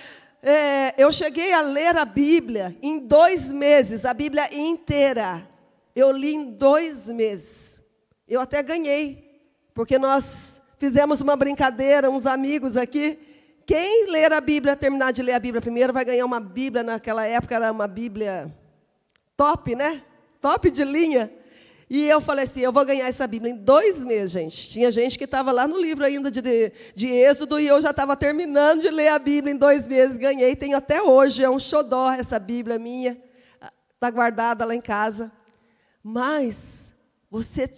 Eu cheguei a ler a Bíblia em 2 meses, a Bíblia inteira. Eu li em 2 meses. Eu até ganhei, porque nós fizemos uma brincadeira, uns amigos aqui. Quem ler a Bíblia, terminar de ler a Bíblia primeiro, vai ganhar uma Bíblia. Naquela época era uma Bíblia top, né? Top de linha. E eu falei assim, eu vou ganhar essa Bíblia em 2 meses, gente. Tinha gente que estava lá no livro ainda de Êxodo, e eu já estava terminando de ler a Bíblia em 2 meses. Ganhei, tenho até hoje, é um xodó essa Bíblia minha. Está guardada lá em casa. Mas você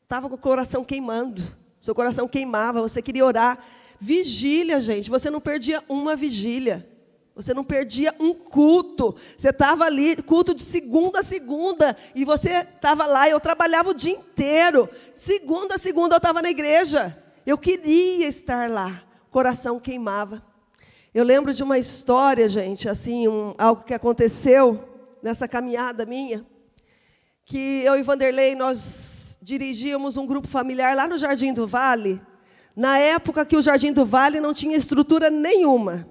estava com o coração queimando. Seu coração queimava, você queria orar. Vigília, gente, você não perdia uma vigília, você não perdia um culto, você estava ali, culto de segunda a segunda, e você estava lá, eu trabalhava o dia inteiro, segunda a segunda eu estava na igreja, eu queria estar lá, o coração queimava. Eu lembro de uma história, gente, assim, algo que aconteceu nessa caminhada minha, que eu e Vanderlei, nós dirigíamos um grupo familiar lá no Jardim do Vale. Na época que o Jardim do Vale não tinha estrutura nenhuma.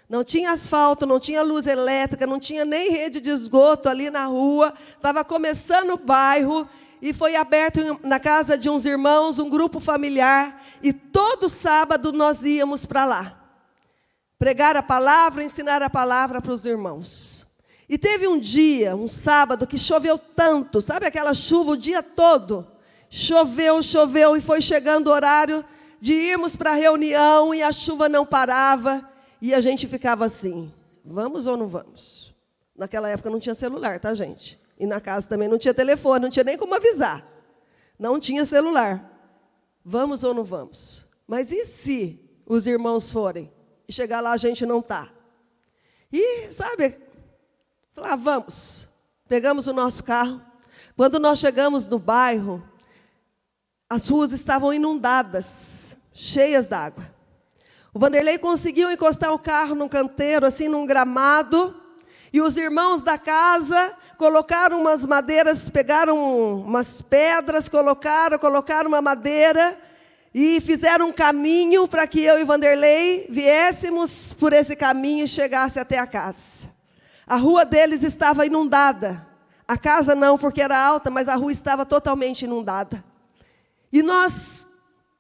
Não tinha asfalto, não tinha luz elétrica, não tinha nem rede de esgoto ali na rua. Estava começando o bairro e foi aberto na casa de uns irmãos, um grupo familiar. E todo sábado nós íamos para lá. Pregar a palavra, ensinar a palavra para os irmãos. E teve um dia, um sábado, que choveu tanto. Sabe aquela chuva o dia todo? Choveu, choveu e foi chegando o horário de irmos para a reunião e a chuva não parava, e a gente ficava assim, vamos ou não vamos? Naquela época não tinha celular, tá, gente? E na casa também não tinha telefone, não tinha nem como avisar. Não tinha celular. Vamos ou não vamos? Mas e se os irmãos forem? E chegar lá a gente não está? E, sabe, falar, vamos. pegamos o nosso carro. Quando nós chegamos no bairro, as ruas estavam inundadas, cheias d'água. O Vanderlei conseguiu encostar o carro num canteiro, assim, num gramado, e os irmãos da casa colocaram umas madeiras, pegaram umas pedras, colocaram uma madeira e fizeram um caminho para que eu e Vanderlei viéssemos por esse caminho e chegasse até a casa. A rua deles estava inundada. A casa não, porque era alta, mas a rua estava totalmente inundada. E nós,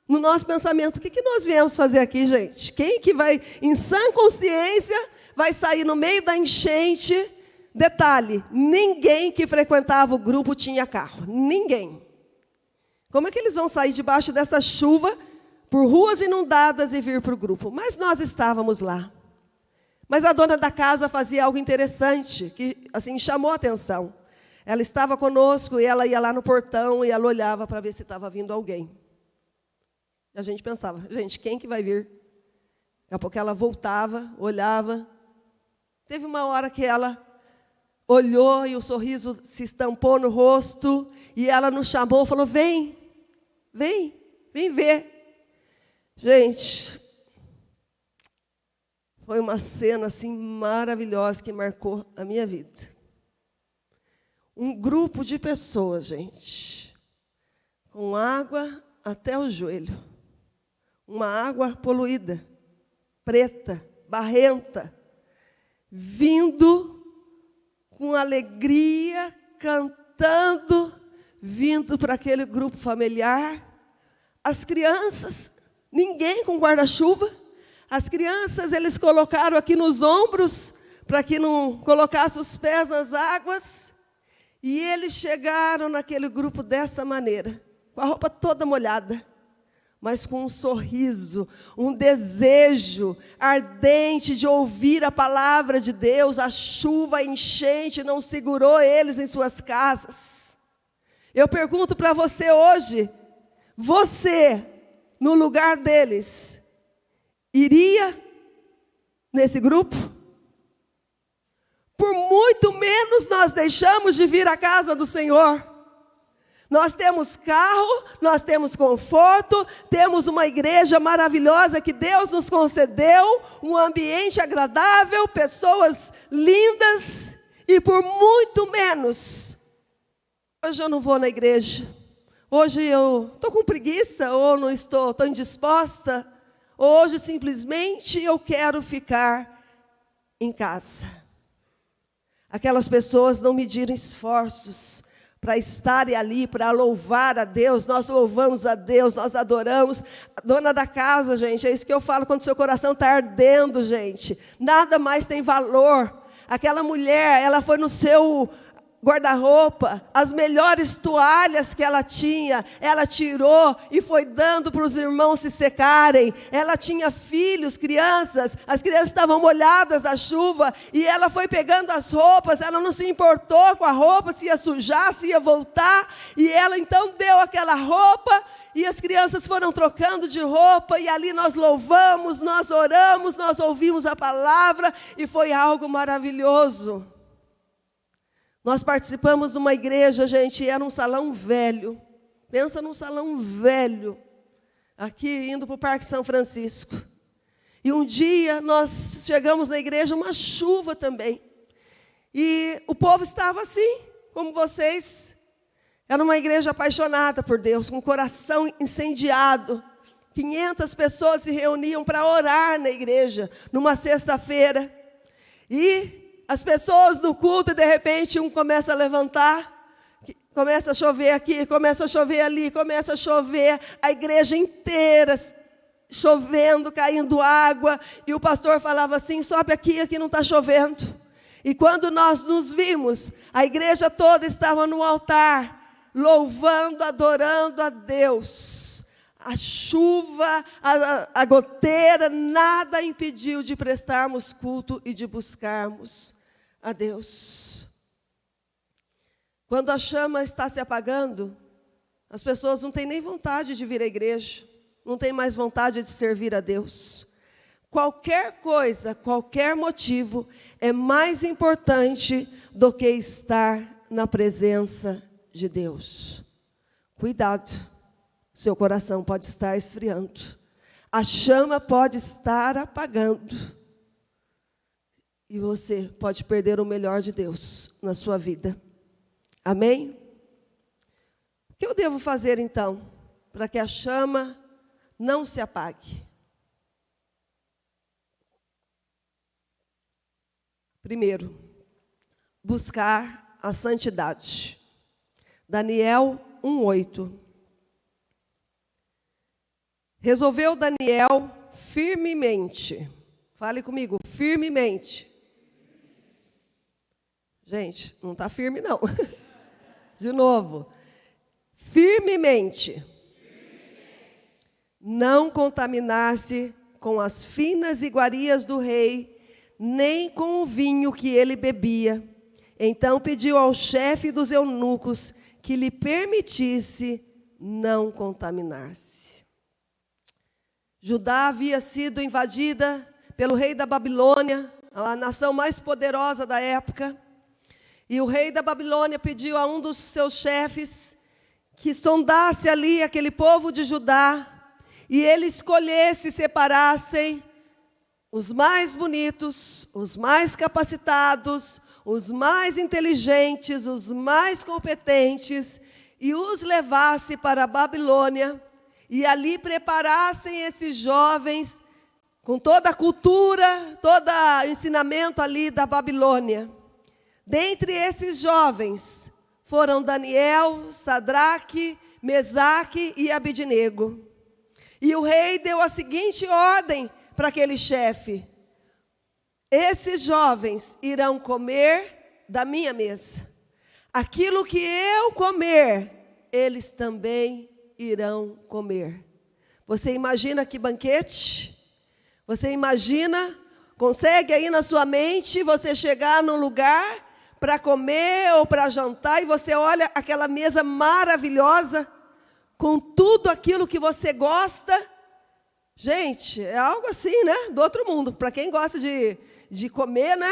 no nosso pensamento, o que nós viemos fazer aqui, gente? Quem que vai, em sã consciência, vai sair no meio da enchente? Detalhe, ninguém que frequentava o grupo tinha carro. Ninguém. Como é que eles vão sair debaixo dessa chuva, por ruas inundadas e vir para o grupo? Mas nós estávamos lá. Mas a dona da casa fazia algo interessante, que assim chamou a atenção. Ela estava conosco e ela ia lá no portão e ela olhava para ver se estava vindo alguém. E a gente pensava, gente, quem que vai vir? Daqui a pouco ela voltava, olhava. Teve uma hora que ela olhou e o sorriso se estampou no rosto e ela nos chamou, falou, vem ver. Gente, foi uma cena assim maravilhosa que marcou a minha vida. Um grupo de pessoas, gente, com água até o joelho. Uma água poluída, preta, barrenta, vindo com alegria, cantando, vindo para aquele grupo familiar. As crianças, ninguém com guarda-chuva. As crianças, eles colocaram aqui nos ombros, para que não colocasse os pés nas águas. E eles chegaram naquele grupo dessa maneira, com a roupa toda molhada, mas com um sorriso, um desejo ardente de ouvir a palavra de Deus. A chuva, a enchente não segurou eles em suas casas. Eu pergunto para você hoje, você, no lugar deles, iria nesse grupo? Por muito menos nós deixamos de vir à casa do Senhor. Nós temos carro, nós temos conforto, temos uma igreja maravilhosa que Deus nos concedeu, um ambiente agradável, pessoas lindas, e por muito menos, hoje eu não vou na igreja, hoje eu estou com preguiça, ou não estou indisposta, hoje simplesmente eu quero ficar em casa. Aquelas pessoas não mediram esforços para estarem ali, para louvar a Deus. Nós louvamos a Deus, nós adoramos. A dona da casa, gente, é isso que eu falo quando seu coração está ardendo, gente. Nada mais tem valor. Aquela mulher, ela foi no seu guarda-roupa, as melhores toalhas que ela tinha, ela tirou e foi dando para os irmãos se secarem. Ela tinha filhos, crianças, as crianças estavam molhadas da chuva, e ela foi pegando as roupas, ela não se importou com a roupa, se ia sujar, se ia voltar, e ela então deu aquela roupa, e as crianças foram trocando de roupa, e ali nós louvamos, nós oramos, nós ouvimos a palavra, e foi algo maravilhoso. Nós participamos de uma igreja, gente, e era um salão velho. Pensa num salão velho, aqui indo para o Parque São Francisco. E um dia nós chegamos na igreja, uma chuva também. E o povo estava assim, como vocês. Era uma igreja apaixonada por Deus, com o coração incendiado. 500 pessoas se reuniam para orar na igreja, numa sexta-feira. E as pessoas no culto, e de repente um começa a levantar, começa a chover aqui, começa a chover ali, começa a chover, a igreja inteira chovendo, caindo água, e o pastor falava assim, sobe aqui, aqui não está chovendo. E quando nós nos vimos, a igreja toda estava no altar, louvando, adorando a Deus. A chuva, a goteira, nada impediu de prestarmos culto e de buscarmos a Deus. Quando a chama está se apagando, as pessoas não têm nem vontade de vir à igreja, não têm mais vontade de servir a Deus. Qualquer coisa, qualquer motivo é mais importante do que estar na presença de Deus. Cuidado, seu coração pode estar esfriando. A chama pode estar apagando. E você pode perder o melhor de Deus na sua vida. Amém? O que eu devo fazer então, para que a chama não se apague? Primeiro, buscar a santidade. Daniel 1:8. Resolveu Daniel firmemente. Fale comigo, firmemente. Gente, não está firme não. De novo. Firmemente. Não contaminar-se com as finas iguarias do rei, nem com o vinho que ele bebia. Então pediu ao chefe dos eunucos que lhe permitisse não contaminar-se. Judá havia sido invadida pelo rei da Babilônia, a nação mais poderosa da época. E o rei da Babilônia pediu a um dos seus chefes que sondasse ali aquele povo de Judá, e ele escolhesse, separassem os mais bonitos, os mais capacitados, os mais inteligentes, os mais competentes, e os levasse para a Babilônia, e ali preparassem esses jovens com toda a cultura, todo o ensinamento ali da Babilônia. Dentre esses jovens foram Daniel, Sadraque, Mesaque e Abidnego. E o rei deu a seguinte ordem para aquele chefe: esses jovens irão comer da minha mesa. Aquilo que eu comer, eles também irão comer. Você imagina que banquete? Você imagina, consegue aí na sua mente, você chegar num lugar para comer ou para jantar, e você olha aquela mesa maravilhosa, com tudo aquilo que você gosta. Gente, é algo assim, né? Do outro mundo. Para quem gosta de comer, né?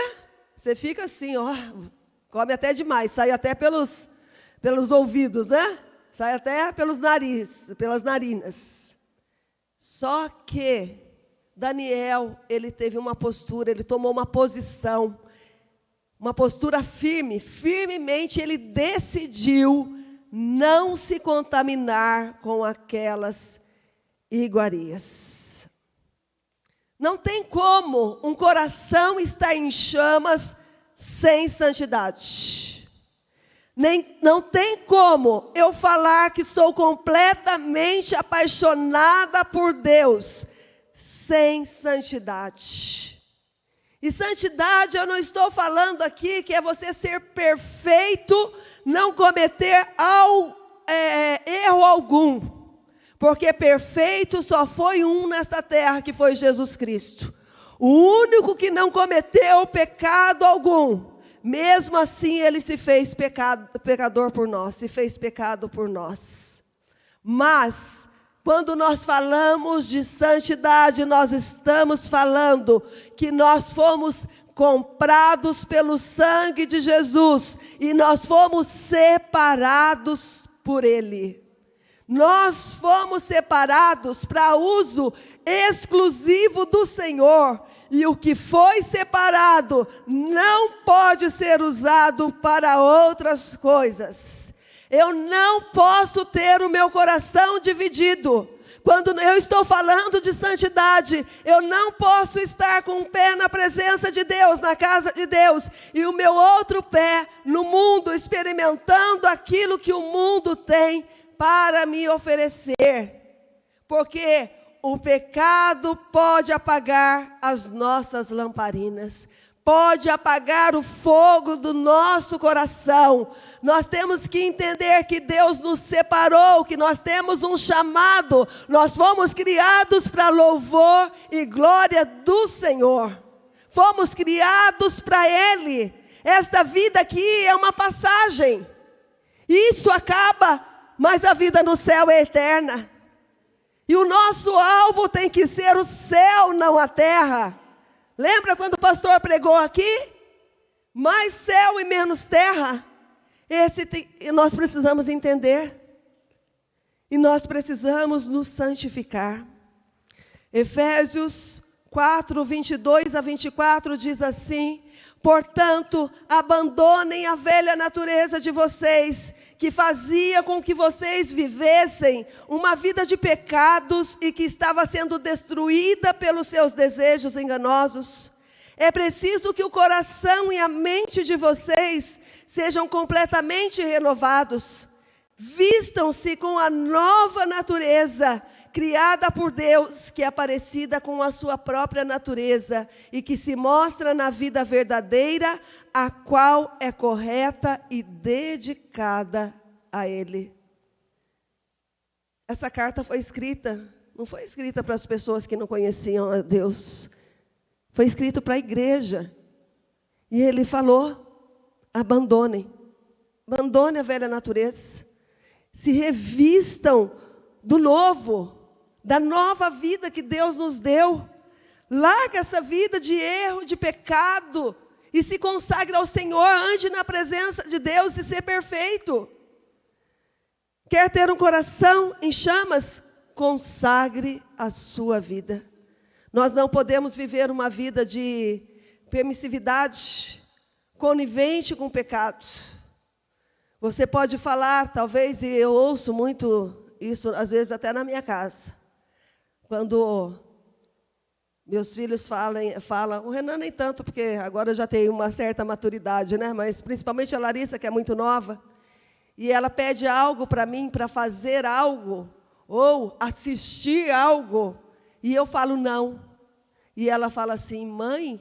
Você fica assim, ó, come até demais, sai até pelos ouvidos, né? Sai até pelas narinas. Só que Daniel, ele teve uma postura, ele tomou uma posição, uma postura firme, firmemente ele decidiu não se contaminar com aquelas iguarias. Não tem como um coração estar em chamas sem santidade. Não tem como eu falar que sou completamente apaixonada por Deus sem santidade. E santidade, eu não estou falando aqui que é você ser perfeito, não cometer erro algum. Porque perfeito só foi um nesta terra, que foi Jesus Cristo. O único que não cometeu pecado algum. Mesmo assim, ele se fez pecador por nós, se fez pecado por nós. Mas, quando nós falamos de santidade, nós estamos falando que nós fomos comprados pelo sangue de Jesus, e nós fomos separados por Ele. Nós fomos separados para uso exclusivo do Senhor. E o que foi separado não pode ser usado para outras coisas. Eu não posso ter o meu coração dividido. Quando eu estou falando de santidade, eu não posso estar com um pé na presença de Deus, na casa de Deus, e o meu outro pé no mundo, experimentando aquilo que o mundo tem para me oferecer. Porque o pecado pode apagar as nossas lamparinas, pode apagar o fogo do nosso coração. Nós temos que entender que Deus nos separou, que nós temos um chamado, nós fomos criados para louvor e glória do Senhor. Fomos criados para Ele. Esta vida aqui é uma passagem. Isso acaba, mas a vida no céu é eterna. E o nosso alvo tem que ser o céu, não a terra. Lembra quando o pastor pregou aqui? Mais céu e menos terra. Nós precisamos entender. E nós precisamos nos santificar. Efésios 4, 22 a 24 diz assim: portanto, abandonem a velha natureza de vocês, que fazia com que vocês vivessem uma vida de pecados e que estava sendo destruída pelos seus desejos enganosos. É preciso que o coração e a mente de vocês sejam completamente renovados. Vistam-se com a nova natureza, criada por Deus, que é parecida com a sua própria natureza e que se mostra na vida verdadeira, a qual é correta e dedicada a Ele. Essa carta foi escrita, não foi escrita para as pessoas que não conheciam a Deus, foi escrito para a igreja. E Ele falou: abandone a velha natureza, se revistam do novo, da nova vida que Deus nos deu. Larga essa vida de erro, de pecado, e se consagre ao Senhor, ande na presença de Deus e ser perfeito. Quer ter um coração em chamas? Consagre a sua vida. Nós não podemos viver uma vida de permissividade, conivente com o pecado. Você pode falar, talvez, e eu ouço muito isso, às vezes até na minha casa, quando meus filhos falam, o Renan nem tanto, porque agora já tem uma certa maturidade, né? Mas principalmente a Larissa, que é muito nova, e ela pede algo para mim, para fazer algo, ou assistir algo, e eu falo não. E ela fala assim: mãe,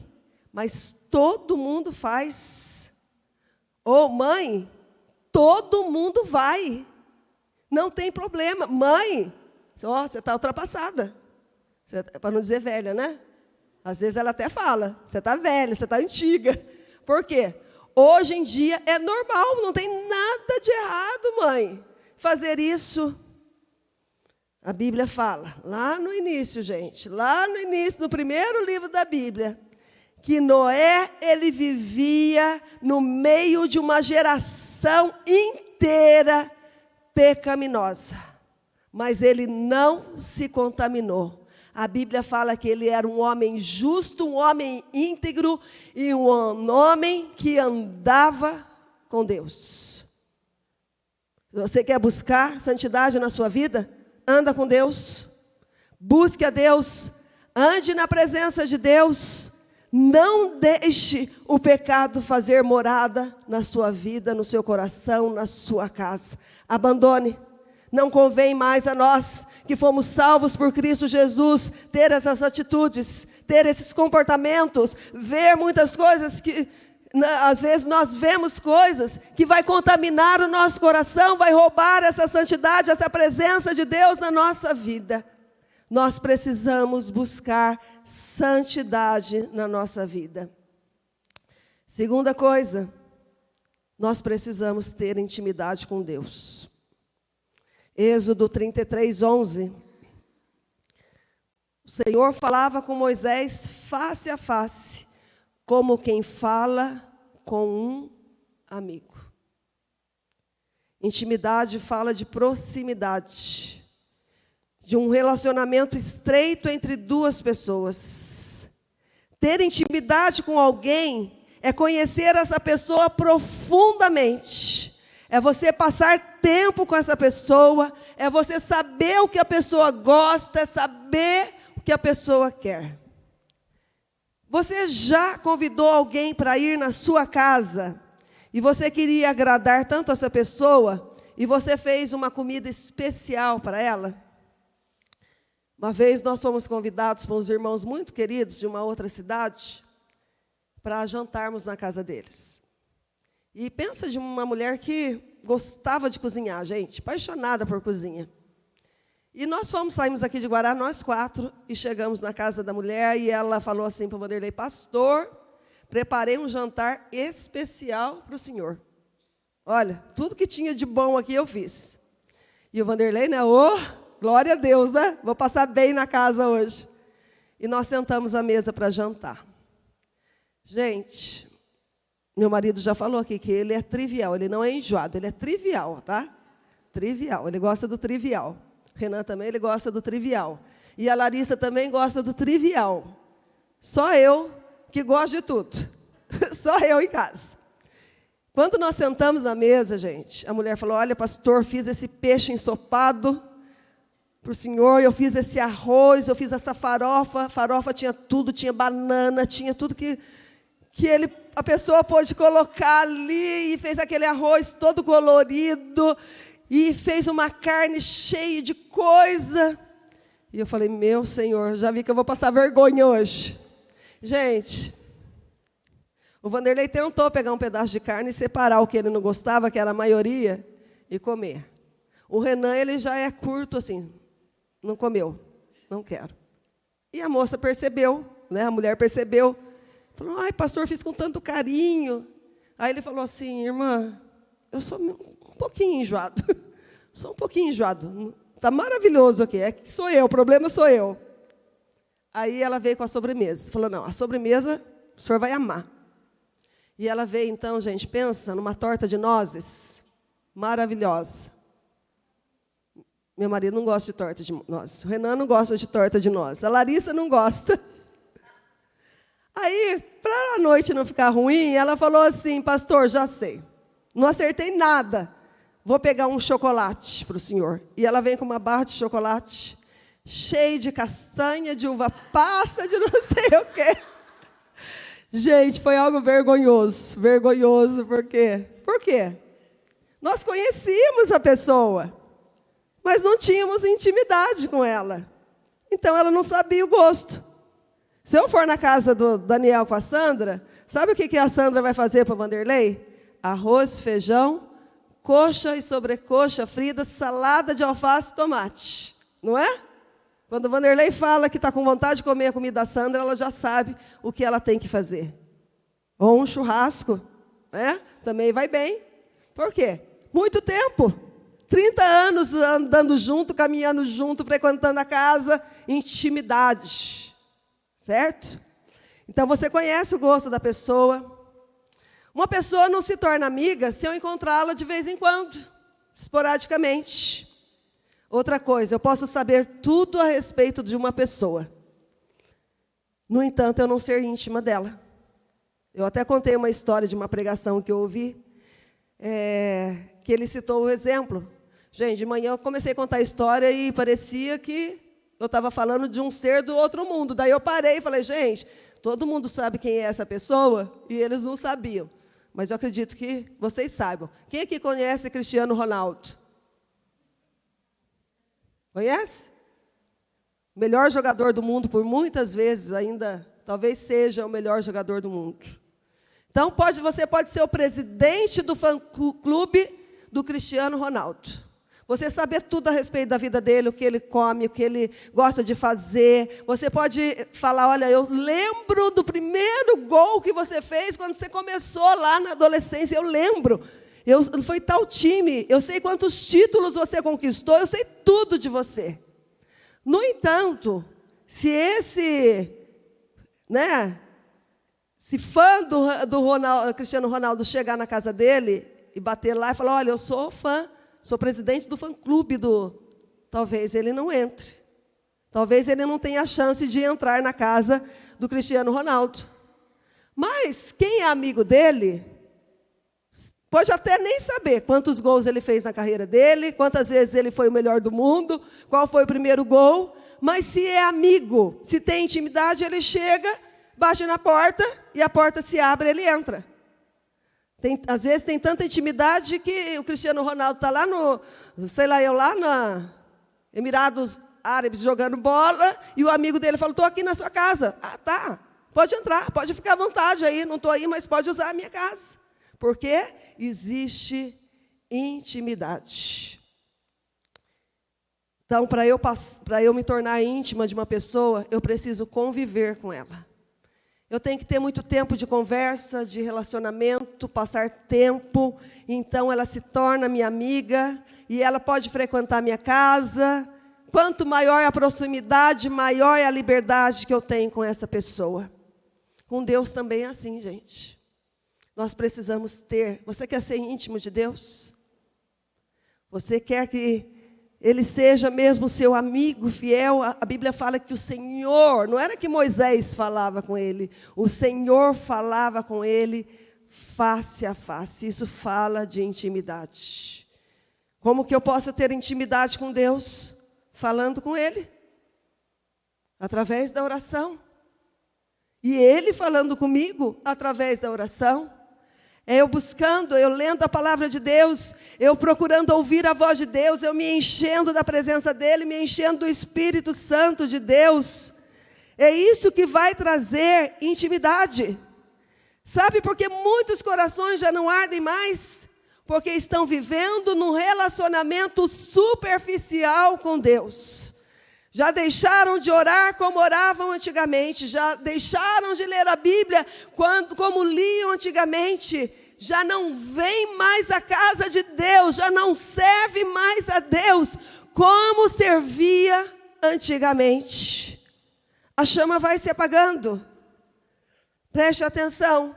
mas todo mundo faz. Ou mãe, todo mundo vai. Não tem problema. Mãe, você está ultrapassada. Para não dizer velha, né? Às vezes ela até fala: você está velha, você está antiga. Por quê? Hoje em dia é normal, não tem nada de errado, mãe, fazer isso. A Bíblia fala, lá no início, gente, lá no início, no primeiro livro da Bíblia, que Noé, ele vivia no meio de uma geração inteira pecaminosa, mas ele não se contaminou. A Bíblia fala que ele era um homem justo, um homem íntegro e um homem que andava com Deus. Você quer buscar santidade na sua vida? Anda com Deus, busque a Deus, ande na presença de Deus. Não deixe o pecado fazer morada na sua vida, no seu coração, na sua casa. Abandone. Não convém mais a nós, que fomos salvos por Cristo Jesus, ter essas atitudes, ter esses comportamentos, ver muitas coisas que, às vezes nós vemos coisas que vai contaminar o nosso coração, vai roubar essa santidade, essa presença de Deus na nossa vida. Nós precisamos buscar santidade na nossa vida. Segunda coisa, nós precisamos ter intimidade com Deus. Êxodo 33, 11. O Senhor falava com Moisés face a face, como quem fala com um amigo. Intimidade fala de proximidade, de um relacionamento estreito entre duas pessoas. Ter intimidade com alguém é conhecer essa pessoa profundamente. É você passar tempo com essa pessoa, é você saber o que a pessoa gosta, é saber o que a pessoa quer. Você já convidou alguém para ir na sua casa e você queria agradar tanto essa pessoa e você fez uma comida especial para ela? Uma vez nós fomos convidados por uns irmãos muito queridos de uma outra cidade para jantarmos na casa deles. E pensa de uma mulher que gostava de cozinhar, gente, apaixonada por cozinha. E nós saímos aqui de Guará, nós 4, e chegamos na casa da mulher, e ela falou assim para o Vanderlei: pastor, preparei um jantar especial para o senhor. Olha, tudo que tinha de bom aqui eu fiz. E o Vanderlei, né, glória a Deus, né? Vou passar bem na casa hoje. E nós sentamos à mesa para jantar. Gente, Meu marido já falou aqui que ele é trivial, ele não é enjoado, ele é trivial, tá? Trivial, ele gosta do trivial. O Renan também, ele gosta do trivial. E a Larissa também gosta do trivial. Só eu que gosto de tudo. Só eu em casa. Quando nós sentamos na mesa, gente, a mulher falou, olha, pastor, fiz esse peixe ensopado para o senhor, eu fiz esse arroz, eu fiz essa farofa. Farofa tinha tudo, tinha banana, tinha tudo que a pessoa pôde colocar ali, e fez aquele arroz todo colorido, e fez uma carne cheia de coisa. E eu falei, meu Senhor, já vi que eu vou passar vergonha hoje. Gente, o Vanderlei tentou pegar um pedaço de carne e separar o que ele não gostava, que era a maioria, e comer. O Renan, ele já é curto assim, não comeu, não quero. E a moça percebeu, né, a mulher percebeu, falou, ai, pastor, fiz com tanto carinho. Aí ele falou assim, irmã, eu sou um pouquinho enjoado. Sou um pouquinho enjoado. Está maravilhoso aqui, é que sou eu, o problema sou eu. Aí ela veio com a sobremesa. Falou, não, a sobremesa o senhor vai amar. E ela veio, então, gente, pensa numa torta de nozes maravilhosa. Meu marido não gosta de torta de nozes. O Renan não gosta de torta de nozes. A Larissa não gosta. Aí, para a noite não ficar ruim, ela falou assim, pastor, já sei, não acertei nada, vou pegar um chocolate para o senhor. E ela vem com uma barra de chocolate, cheia de castanha, de uva passa, de não sei o quê. Gente, foi algo vergonhoso, vergonhoso, por quê? Por quê? Nós conhecíamos a pessoa, mas não tínhamos intimidade com ela. Então, ela não sabia o gosto. Se eu for na casa do Daniel com a Sandra, sabe o que a Sandra vai fazer para o Vanderlei? Arroz, feijão, coxa e sobrecoxa frita, salada de alface e tomate. Não é? Quando o Vanderlei fala que está com vontade de comer a comida da Sandra, ela já sabe o que ela tem que fazer. Ou um churrasco, né? Também vai bem. Por quê? Muito tempo. 30 anos andando junto, caminhando junto, frequentando a casa, intimidade. Certo? Então, você conhece o gosto da pessoa. Uma pessoa não se torna amiga se eu encontrá-la de vez em quando, esporadicamente. Outra coisa, eu posso saber tudo a respeito de uma pessoa. No entanto, eu não ser íntima dela. Eu até contei uma história de uma pregação que eu ouvi, que ele citou o exemplo. Gente, de manhã eu comecei a contar a história e parecia que eu estava falando de um ser do outro mundo. Daí eu parei e falei, gente, todo mundo sabe quem é essa pessoa? E eles não sabiam. Mas eu acredito que vocês saibam. Quem aqui conhece Cristiano Ronaldo? Conhece? O melhor jogador do mundo, por muitas vezes ainda, talvez seja o melhor jogador do mundo. Então, você pode ser o presidente do fã-clube do Cristiano Ronaldo. Você saber tudo a respeito da vida dele, o que ele come, o que ele gosta de fazer. Você pode falar, olha, eu lembro do primeiro gol que você fez quando você começou lá na adolescência. Eu lembro. Foi tal time. Eu sei quantos títulos você conquistou. Eu sei tudo de você. No entanto, se esse fã do Cristiano Ronaldo chegar na casa dele e bater lá e falar, olha, eu sou fã, sou presidente do fã-clube Talvez ele não entre. Talvez ele não tenha a chance de entrar na casa do Cristiano Ronaldo. Mas quem é amigo dele pode até nem saber quantos gols ele fez na carreira dele, quantas vezes ele foi o melhor do mundo, qual foi o primeiro gol. Mas se é amigo, se tem intimidade, ele chega, bate na porta e a porta se abre e ele entra. Às vezes tem tanta intimidade que o Cristiano Ronaldo está lá lá na Emirados Árabes jogando bola, e o amigo dele falou, estou aqui na sua casa. Ah, tá, pode entrar, pode ficar à vontade aí, não estou aí, mas pode usar a minha casa. Porque existe intimidade. Então, para eu me tornar íntima de uma pessoa, eu preciso conviver com ela. Eu tenho que ter muito tempo de conversa, de relacionamento, passar tempo. Então, ela se torna minha amiga e ela pode frequentar minha casa. Quanto maior a proximidade, maior é a liberdade que eu tenho com essa pessoa. Com Deus também é assim, gente. nós precisamos ter. Você quer ser íntimo de Deus? Você quer que Ele seja mesmo seu amigo fiel? A Bíblia fala que o Senhor, não era que Moisés falava com ele, o Senhor falava com ele face a face. Isso fala de intimidade. Como que eu posso ter intimidade com Deus? Falando com Ele, através da oração. E Ele falando comigo, através da oração. É eu buscando, eu lendo a palavra de Deus, eu procurando ouvir a voz de Deus, eu me enchendo da presença dEle, me enchendo do Espírito Santo de Deus. É isso que vai trazer intimidade. Sabe por que muitos corações já não ardem mais? Porque estão vivendo num relacionamento superficial com Deus. Já deixaram de orar como oravam antigamente, já deixaram de ler a Bíblia como liam antigamente, já não vem mais à casa de Deus, já não serve mais a Deus como servia antigamente. A chama vai se apagando. Preste atenção.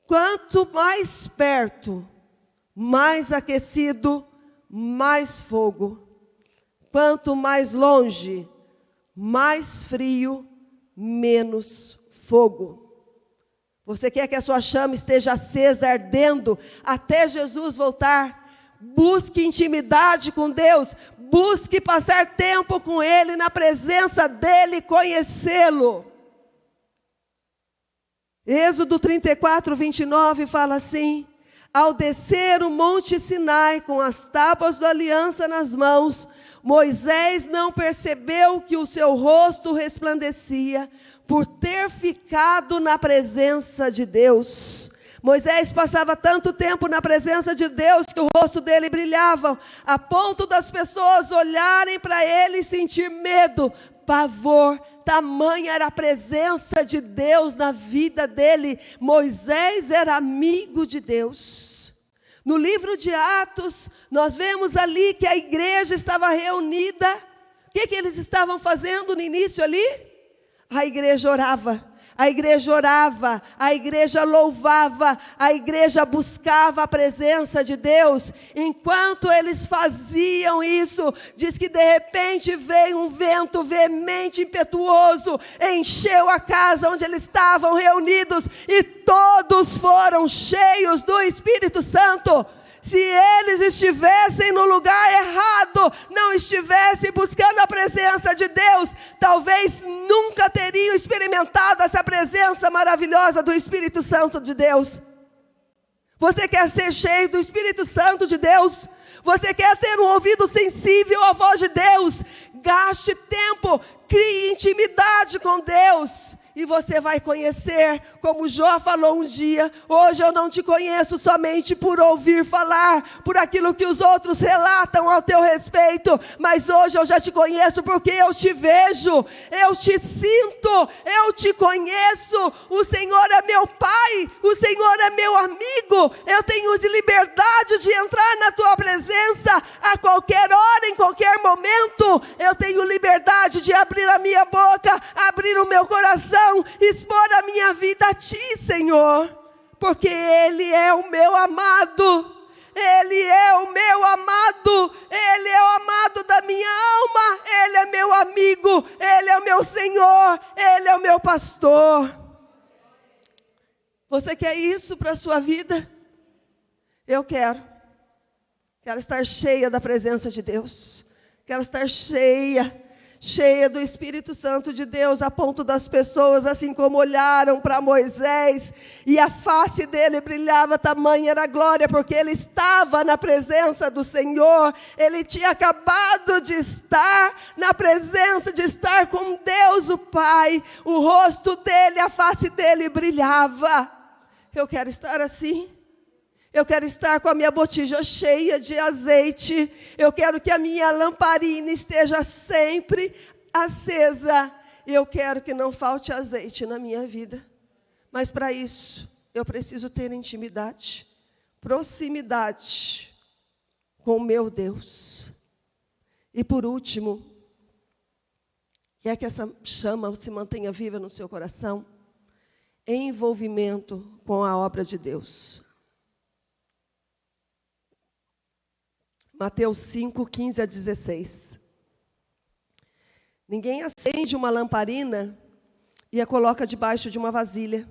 Quanto mais perto, mais aquecido, mais fogo. Quanto mais longe, mais frio, menos fogo. Você quer que a sua chama esteja acesa, ardendo, até Jesus voltar? Busque intimidade com Deus, busque passar tempo com Ele, na presença dEle, conhecê-lo. Êxodo 34, 29 fala assim: ao descer o monte Sinai com as tábuas da aliança nas mãos, Moisés não percebeu que o seu rosto resplandecia, por ter ficado na presença de Deus. Moisés passava tanto tempo na presença de Deus, que o rosto dele brilhava, a ponto das pessoas olharem para ele e sentir medo, pavor. Tamanha era a presença de Deus na vida dele. Moisés era amigo de Deus. No livro de Atos, nós vemos ali que a igreja estava reunida. O que eles estavam fazendo no início ali? A igreja orava, a igreja orava, a igreja louvava, a igreja buscava a presença de Deus. Enquanto eles faziam isso, diz que de repente veio um vento veemente, impetuoso, encheu a casa onde eles estavam reunidos, e todos foram cheios do Espírito Santo. Se eles estivessem no lugar errado, não estivessem buscando a presença de Deus, talvez nunca teriam experimentado essa presença maravilhosa do Espírito Santo de Deus. Você quer ser cheio do Espírito Santo de Deus? Você quer ter um ouvido sensível à voz de Deus? Gaste tempo, crie intimidade com Deus. E você vai conhecer, como Jó falou um dia: hoje eu não te conheço somente por ouvir falar, por aquilo que os outros relatam ao teu respeito, mas hoje eu já te conheço porque eu te vejo, eu te sinto, eu te conheço. O Senhor é meu Pai, o Senhor é meu amigo, eu tenho de liberdade de entrar na tua presença a qualquer hora, em qualquer momento. Eu tenho liberdade de abrir a minha boca, abrir o meu coração, expor a minha vida a Ti, Senhor, porque Ele é o meu amado, Ele é o meu amado, Ele é o amado da minha alma, Ele é meu amigo, Ele é o meu Senhor, Ele é o meu pastor. Você quer isso para a sua vida? Eu quero estar cheia da presença de Deus, quero estar cheia do Espírito Santo de Deus, a ponto das pessoas, assim como olharam para Moisés, e a face dele brilhava, tamanha era a glória, porque ele estava na presença do Senhor, ele tinha acabado de estar na presença, de estar com Deus o Pai, o rosto dele, a face dele brilhava. Eu quero estar assim. Eu quero estar com a minha botija cheia de azeite. Eu quero que a minha lamparina esteja sempre acesa. Eu quero que não falte azeite na minha vida. Mas para isso, eu preciso ter intimidade, proximidade com o meu Deus. E por último, quer que essa chama se mantenha viva no seu coração? envolvimento com a obra de Deus. Mateus 5, 15 a 16. Ninguém acende uma lamparina e a coloca debaixo de uma vasilha.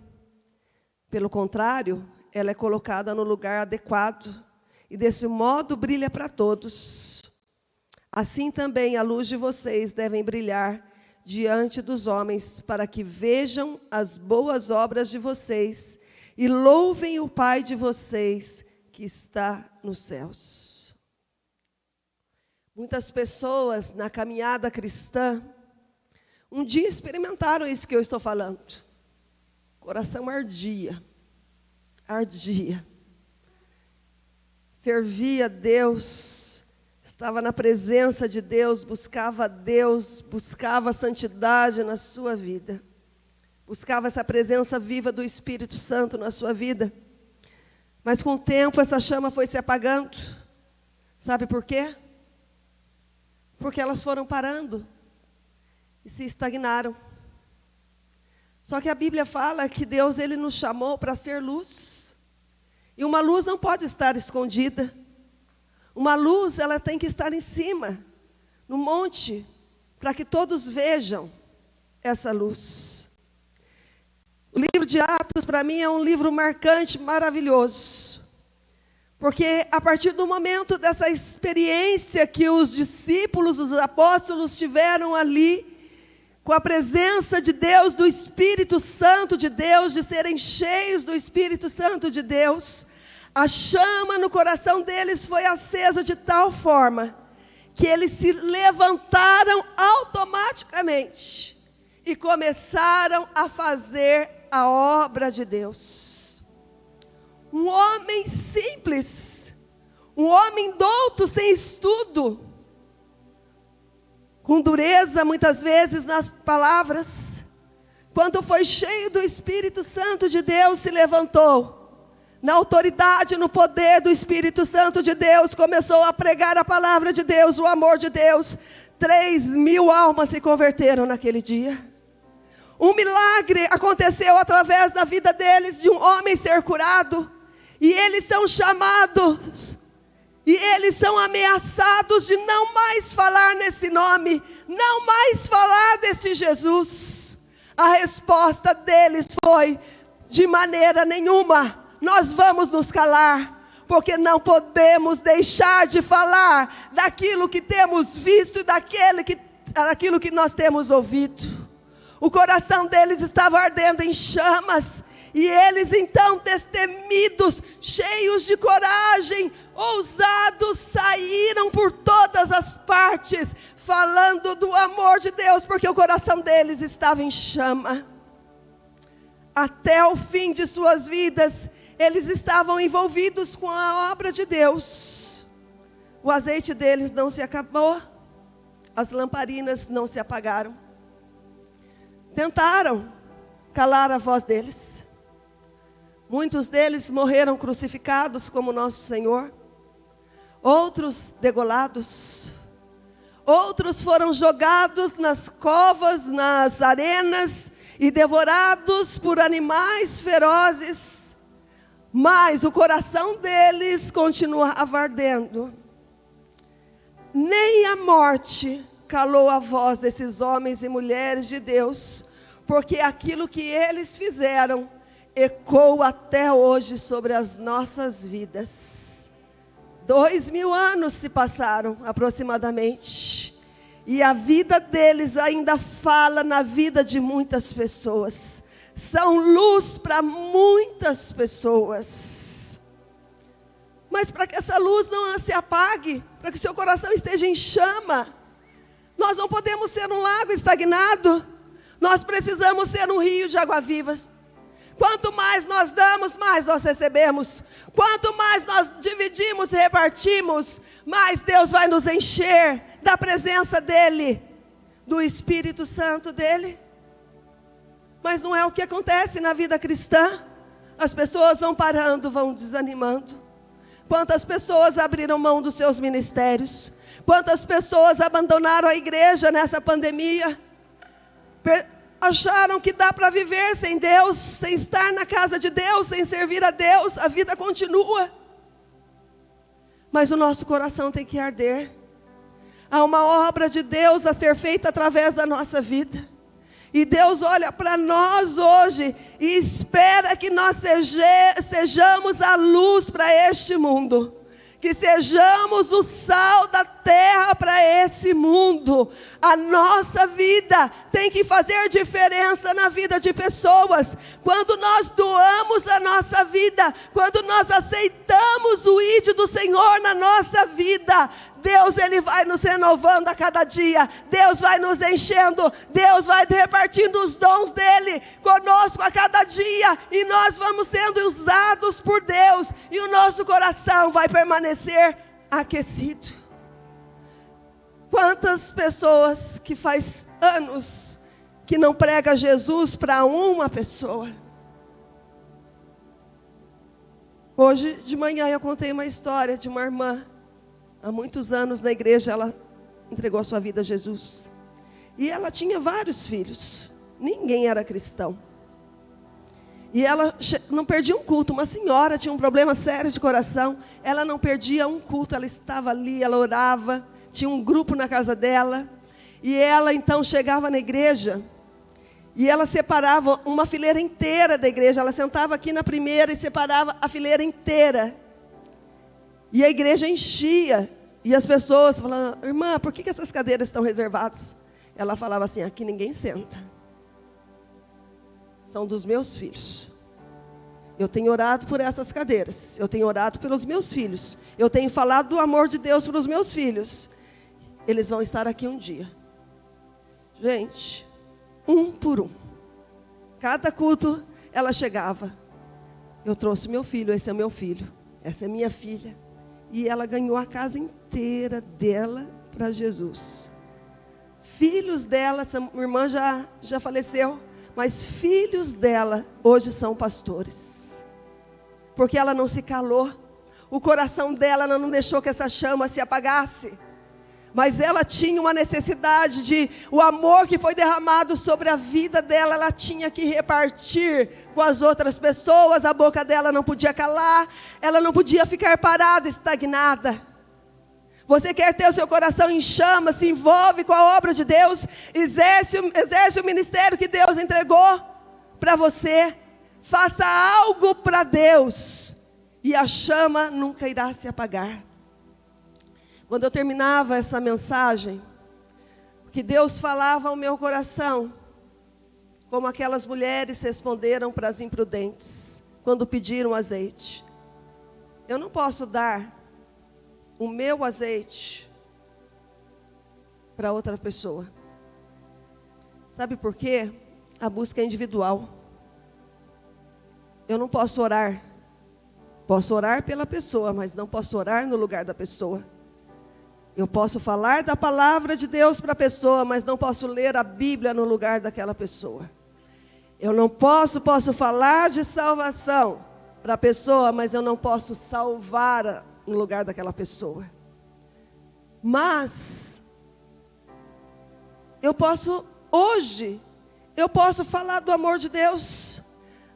Pelo contrário, ela é colocada no lugar adequado e desse modo brilha para todos. Assim também a luz de vocês deve brilhar diante dos homens, para que vejam as boas obras de vocês e louvem o Pai de vocês que está nos céus. Muitas pessoas na caminhada cristã, um dia experimentaram isso que eu estou falando. O coração ardia. Servia a Deus, estava na presença de Deus, buscava a santidade na sua vida. Buscava essa presença viva do Espírito Santo na sua vida. Mas com o tempo essa chama foi se apagando. Sabe por quê? Porque elas foram parando e se estagnaram. Só que a Bíblia fala que Deus, Ele nos chamou para ser luz. E uma luz não pode estar escondida. Uma luz, ela tem que estar em cima, no monte, para que todos vejam essa luz. O livro de Atos, para mim, é um livro marcante, maravilhoso. Porque a partir do momento dessa experiência que os discípulos, os apóstolos tiveram ali, com a presença de Deus, do Espírito Santo de Deus, de serem cheios do Espírito Santo de Deus, a chama no coração deles foi acesa de tal forma, que eles se levantaram automaticamente e começaram a fazer a obra de Deus. Um homem simples, um homem douto, sem estudo, com dureza muitas vezes nas palavras, quando foi cheio do Espírito Santo de Deus, se levantou, na autoridade, no poder do Espírito Santo de Deus, começou a pregar a palavra de Deus, o amor de Deus. 3.000 almas se converteram naquele dia. Um milagre aconteceu através da vida deles, de um homem ser curado. E eles são chamados, e eles são ameaçados de não mais falar nesse nome, não mais falar desse Jesus. A resposta deles foi: de maneira nenhuma, nós vamos nos calar, porque não podemos deixar de falar daquilo que temos visto e daquilo que nós temos ouvido. O coração deles estava ardendo em chamas. E eles então, destemidos, cheios de coragem, ousados, saíram por todas as partes, falando do amor de Deus, porque o coração deles estava em chama. Até o fim de suas vidas, eles estavam envolvidos com a obra de Deus. O azeite deles não se acabou, as lamparinas não se apagaram. Tentaram calar a voz deles. Muitos deles morreram crucificados como nosso Senhor. Outros degolados. Outros foram jogados nas covas, nas arenas e devorados por animais ferozes. Mas o coração deles continuava ardendo. Nem a morte calou a voz desses homens e mulheres de Deus, porque aquilo que eles fizeram ecoa até hoje sobre as nossas vidas. 2.000 anos se passaram aproximadamente, e a vida deles ainda fala na vida de muitas pessoas. São luz para muitas pessoas. Mas para que essa luz não se apague, para que o seu coração esteja em chama, nós não podemos ser um lago estagnado. Nós precisamos ser um rio de água vivas. Quanto mais nós damos, mais nós recebemos. Quanto mais nós dividimos e repartimos, mais Deus vai nos encher da presença dEle, do Espírito Santo dEle. Mas não é o que acontece na vida cristã. As pessoas vão parando, vão desanimando. Quantas pessoas abriram mão dos seus ministérios? Quantas pessoas abandonaram a igreja nessa pandemia? acharam que dá para viver sem Deus, sem estar na casa de Deus, sem servir a Deus. A vida continua. Mas o nosso coração tem que arder. Há uma obra de Deus a ser feita através da nossa vida. E Deus olha para nós hoje e espera que nós sejamos a luz para este mundo. Que sejamos o sal da terra para esse mundo. A nossa vida tem que fazer diferença na vida de pessoas. Quando nós doamos a nossa vida, quando nós aceitamos o ID do Senhor na nossa vida, Deus, Ele vai nos renovando a cada dia. Deus vai nos enchendo. Deus vai repartindo os dons dEle conosco a cada dia. E nós vamos sendo usados por Deus. E o nosso coração vai permanecer aquecido. Quantas pessoas que faz anos que não prega Jesus para uma pessoa. Hoje de manhã eu contei uma história de uma irmã. Há muitos anos na igreja ela entregou a sua vida a Jesus. E ela tinha vários filhos. Ninguém era cristão. E ela não perdia um culto. Uma senhora tinha um problema sério de coração. Ela não perdia um culto. Ela estava ali, ela orava. Tinha um grupo na casa dela. E ela então chegava na igreja. E ela separava uma fileira inteira da igreja. Ela sentava aqui na primeira e separava a fileira inteira. E a igreja enchia. E as pessoas falavam: irmã, por que essas cadeiras estão reservadas? Ela falava assim: aqui ninguém senta. São dos meus filhos. Eu tenho orado por essas cadeiras. Eu tenho orado pelos meus filhos. Eu tenho falado do amor de Deus para os meus filhos. Eles vão estar aqui um dia. Gente, um por um. Cada culto ela chegava. Eu trouxe meu filho, esse é meu filho. Essa é minha filha. E ela ganhou a casa inteira dela para Jesus. Filhos dela, essa irmã já faleceu, mas filhos dela hoje são pastores. Porque ela não se calou. O coração dela não deixou que essa chama se apagasse. Mas ela tinha uma necessidade o amor que foi derramado sobre a vida dela, ela tinha que repartir com as outras pessoas. A boca dela não podia calar, ela não podia ficar parada, estagnada. Você quer ter o seu coração em chama, se envolve com a obra de Deus, exerce o ministério que Deus entregou para você. Faça algo para Deus e a chama nunca irá se apagar. Quando eu terminava essa mensagem, que Deus falava ao meu coração, como aquelas mulheres responderam para as imprudentes, quando pediram azeite. Eu não posso dar o meu azeite para outra pessoa. Sabe por quê? A busca é individual. Eu não posso orar. Posso orar pela pessoa, mas não posso orar no lugar da pessoa. Eu posso falar da palavra de Deus para a pessoa, mas não posso ler a Bíblia no lugar daquela pessoa. Eu não posso falar de salvação para a pessoa, mas eu não posso salvar no lugar daquela pessoa. Mas hoje eu posso falar do amor de Deus,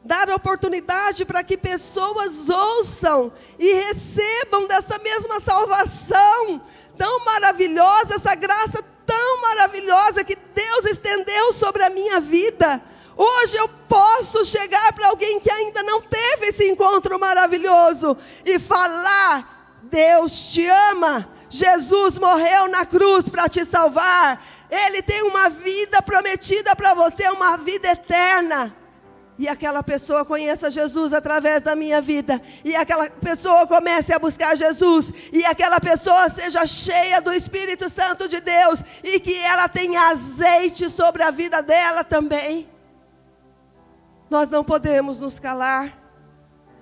dar oportunidade para que pessoas ouçam e recebam dessa mesma salvação tão maravilhosa, essa graça tão maravilhosa que Deus estendeu sobre a minha vida. Hoje eu posso chegar para alguém que ainda não teve esse encontro maravilhoso e falar: Deus te ama, Jesus morreu na cruz para te salvar, Ele tem uma vida prometida para você, uma vida eterna. E aquela pessoa conheça Jesus através da minha vida. E aquela pessoa comece a buscar Jesus. E aquela pessoa seja cheia do Espírito Santo de Deus. E que ela tenha azeite sobre a vida dela também. Nós não podemos nos calar.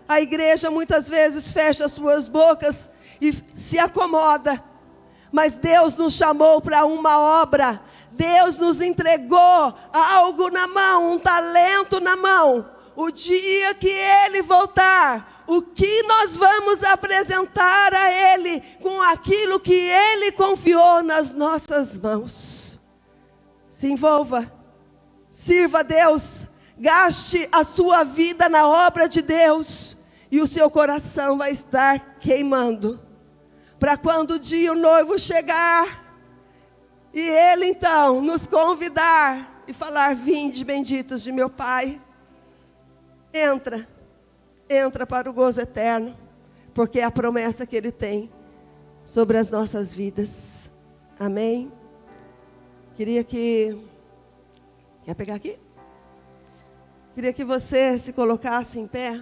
A igreja muitas vezes fecha suas bocas e se acomoda. Mas Deus nos chamou para uma obra. Deus nos entregou algo na mão, um talento na mão. O dia que Ele voltar, o que nós vamos apresentar a Ele com aquilo que Ele confiou nas nossas mãos? Se envolva, Sirva a Deus, gaste a sua vida na obra de Deus, e o seu coração vai estar queimando, para quando o dia o noivo chegar, e Ele então nos convidar e falar: vinde benditos de meu Pai, entra para o gozo eterno, porque é a promessa que Ele tem sobre as nossas vidas. Amém? Queria que... Quer pegar aqui? Queria que você se colocasse em pé.